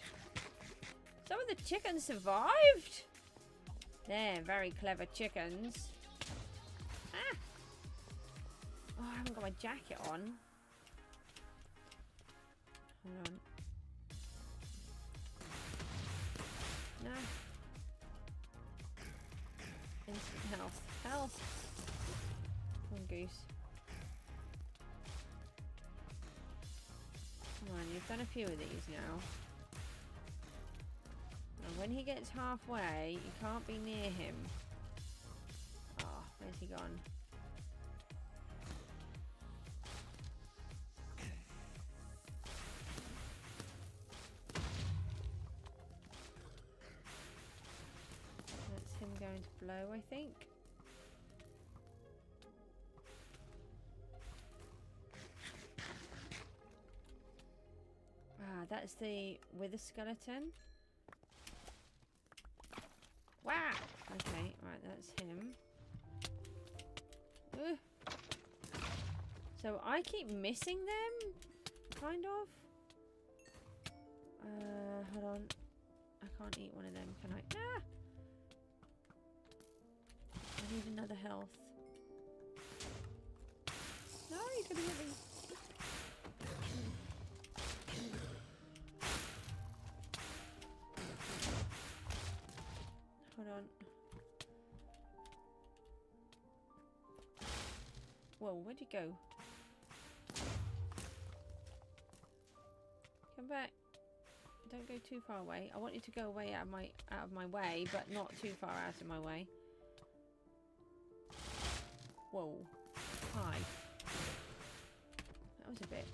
A: Some of the chickens survived! They're very clever chickens. Ah! Oh, I haven't got my jacket on. Hold on. No. Instant health. Health! Come on, Goose. Come on, you've done a few of these now. And when he gets halfway, you can't be near him. Ah, oh, where's he gone? That's him going to blow, I think. Ah, that's the wither skeleton. Wow! Okay, right, that's him. Ugh. So I keep missing them? Kind of? Hold on. I can't eat one of them, can I? Ah! I need another health. No, you're gonna hit me. Hold on. Whoa, where'd you go? Come back. Don't go too far away. I want you to go away out of my way, but not too far out of my way. Whoa. Hi. That was a bit...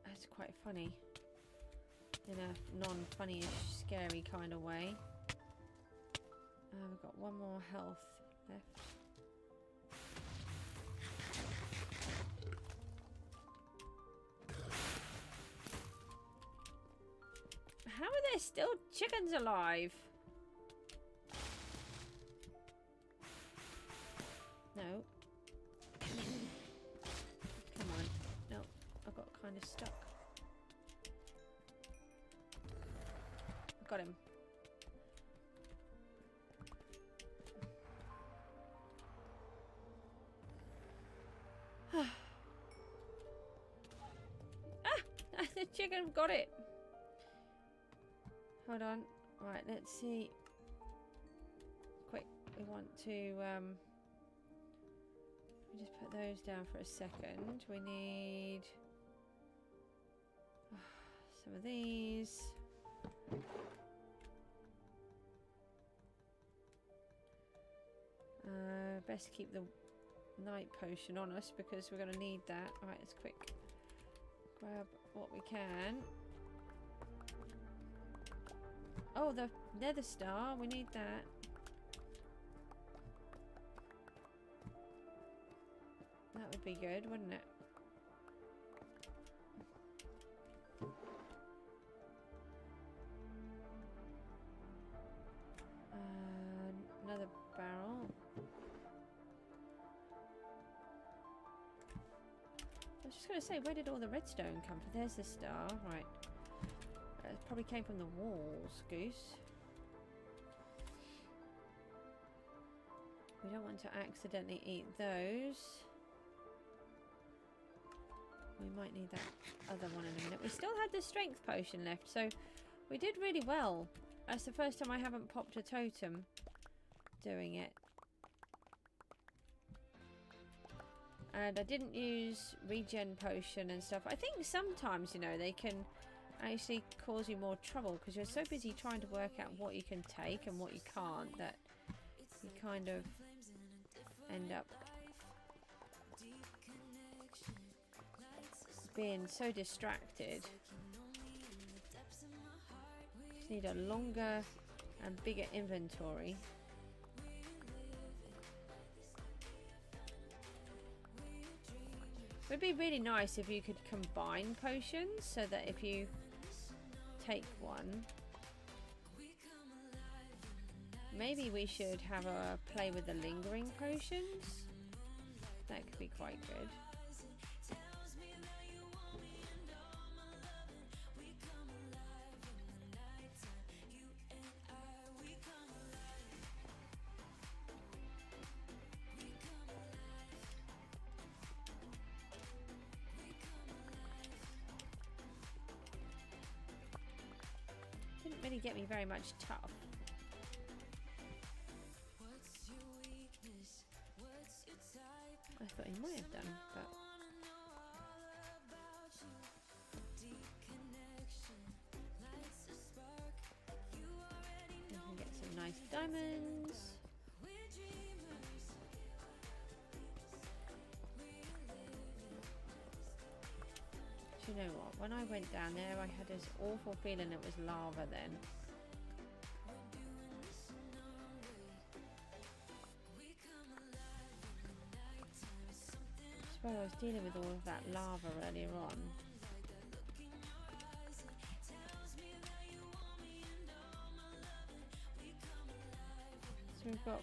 A: That's quite funny. In a non-funny-ish, scary kind of way. We've got one more health left. How are there still chickens alive? No. Come on. No, I got kind of stuck. I got him. The chicken got it. Hold on. Right, let's see. Quick, we want to we just put those down for a second. We need some of these. Best keep the night potion on us because we're going to need that. Alright, let's quick grab what we can. Oh, the nether star. We need that. That would be good, wouldn't it? Another barrel. was just going to say, where did all the redstone come from? There's the star. Right. It probably came from the walls, Goose. We don't want to accidentally eat those. We might need that other one in a minute. We still had the strength potion left, so we did really well. That's the first time I haven't popped a totem doing it. And I didn't use regen potion and stuff. I think sometimes, you know, they can actually cause you more trouble because you're so busy trying to work out what you can take and what you can't that you kind of end up being so distracted. Just need a longer and bigger inventory. It would be really nice if you could combine potions so that if you take one, maybe we should have a play with the lingering potions. That could be quite good. Didn't really get me very much tough. I thought he might have done, but we can get some nice diamonds. Do you know what? When I went down there, I had this awful feeling it was lava then. I was dealing with all of that lava earlier on. So we've got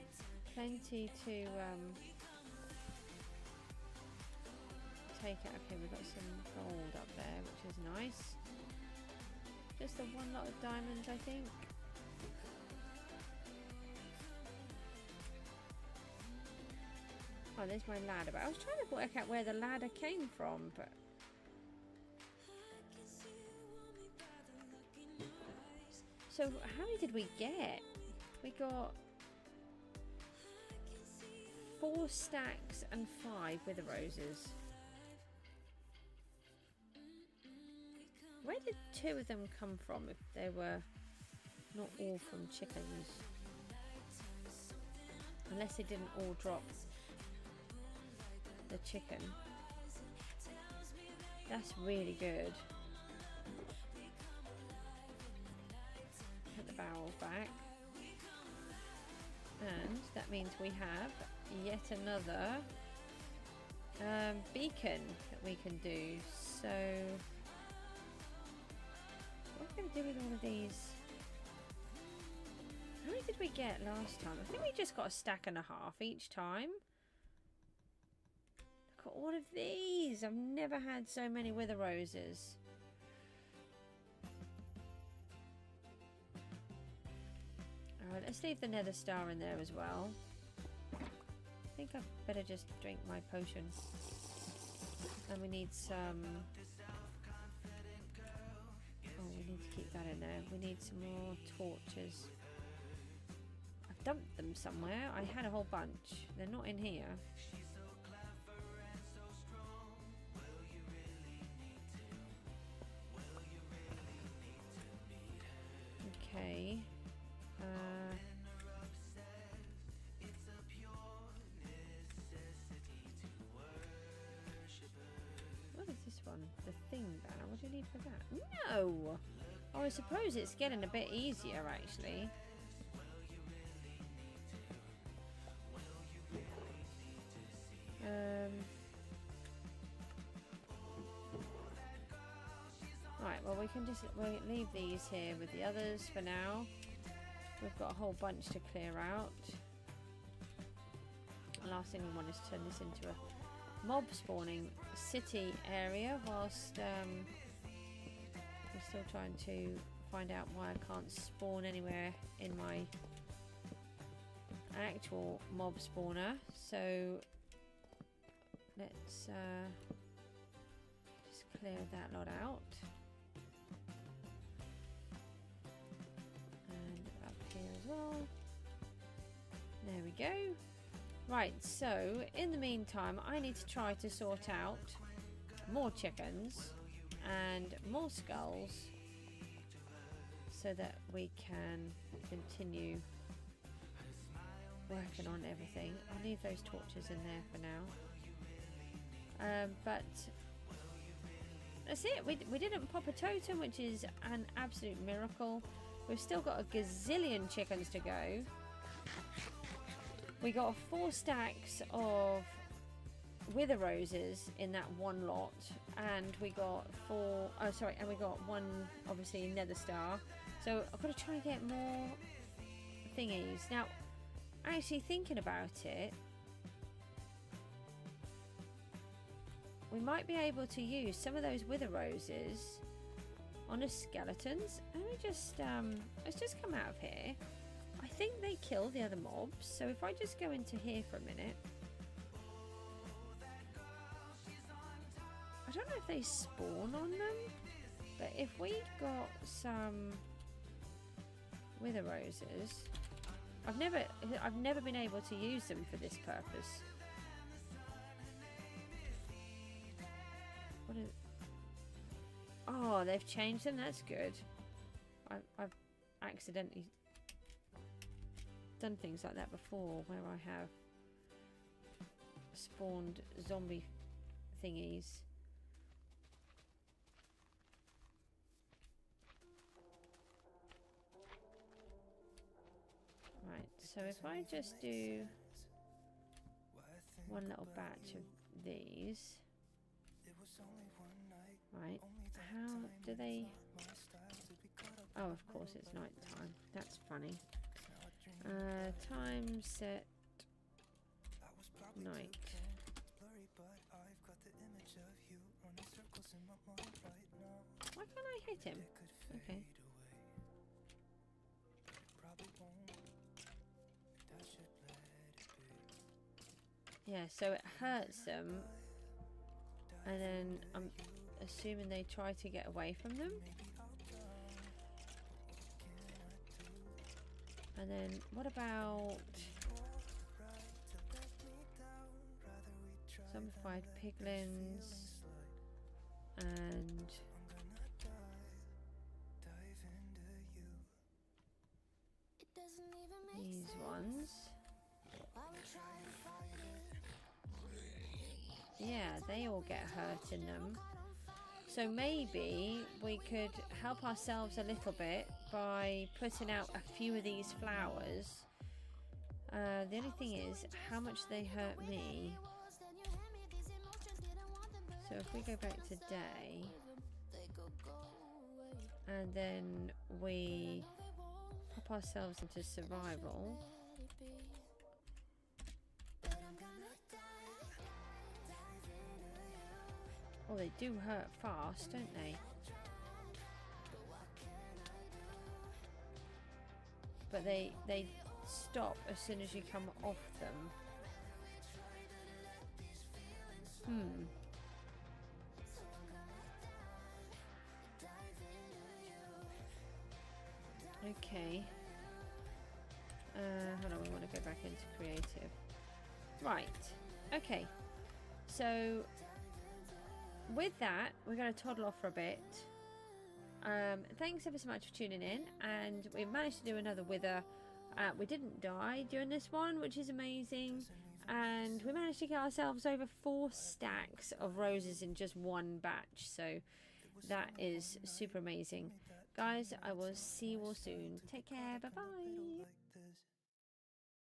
A: plenty to take out. Okay, we've got some gold up there, which is nice. Just the one lot of diamonds, I think. Oh, there's my ladder. But I was trying to work out where the ladder came from, but so how many did we get? We got 4 stacks and 5 wither roses. Where did 2 of them come from if they were not all from chickens? Unless they didn't all drop the chicken. That's really good. Put the barrel back. And that means we have yet another beacon that we can do. So what are we going to do with all of these? How many did we get last time? I think we just got a stack and a half each time. Look at all of these. I've never had so many wither roses. Alright, let's leave the nether star in there as well. I think I better just drink my potion. And we need some... Oh, we need to keep that in there. We need some more torches. I've dumped them somewhere. I had a whole bunch. They're not in here. Okay. What is this one? The thing banner. What do you need for that? No! Oh, I suppose it's getting a bit easier actually. Right, well we'll leave these here with the others for now. We've got a whole bunch to clear out. The last thing we want is to turn this into a mob spawning city area whilst we're still trying to find out why I can't spawn anywhere in my actual mob spawner. So let's just clear that lot out. And up here as well. There we go. Right, so in the meantime I need to try to sort out more chickens and more skulls so that we can continue working on everything. I'll leave those torches in there for now. But that's it. We didn't pop a totem, which is an absolute miracle. We've still got a gazillion chickens to go. We got 4 stacks of wither roses in that one lot, and we got 4. Oh, sorry, and we got 1 obviously nether star. So I've got to try and get more thingies. Now, actually thinking about it, we might be able to use some of those wither roses on the skeletons. Let me just let's just come out of here. I think they kill the other mobs, so if I just go into here for a minute. I don't know if they spawn on them, but if we got some wither roses, I've never been able to use them for this purpose. What is? Oh, they've changed them. That's good. I've accidentally done things like that before, where I have spawned zombie thingies. Right, so if I just do one little batch of these, right, how do they, oh, of course it's night time, that's funny. Time set night. Why can't I hit him? Okay. Yeah, so it hurts them, and then I'm assuming they try to get away from them. And then what about zombified piglins and these ones? Yeah, they all get hurt in them. So maybe we could help ourselves a little bit by putting out a few of these flowers. The only thing is how much they hurt me. So if we go back to day, and then we pop ourselves into survival. Oh, they do hurt fast, don't they? But they stop as soon as you come off them. Okay. Hold on, we want to go back into creative. Right. Okay. So with that, we're going to toddle off for a bit. Thanks ever so much for tuning in, and we managed to do another wither. We didn't die during this one, which is amazing, and we managed to get ourselves over 4 stacks of roses in just one batch, so that is super amazing. Guys, I will see you all soon. Take care. Bye bye.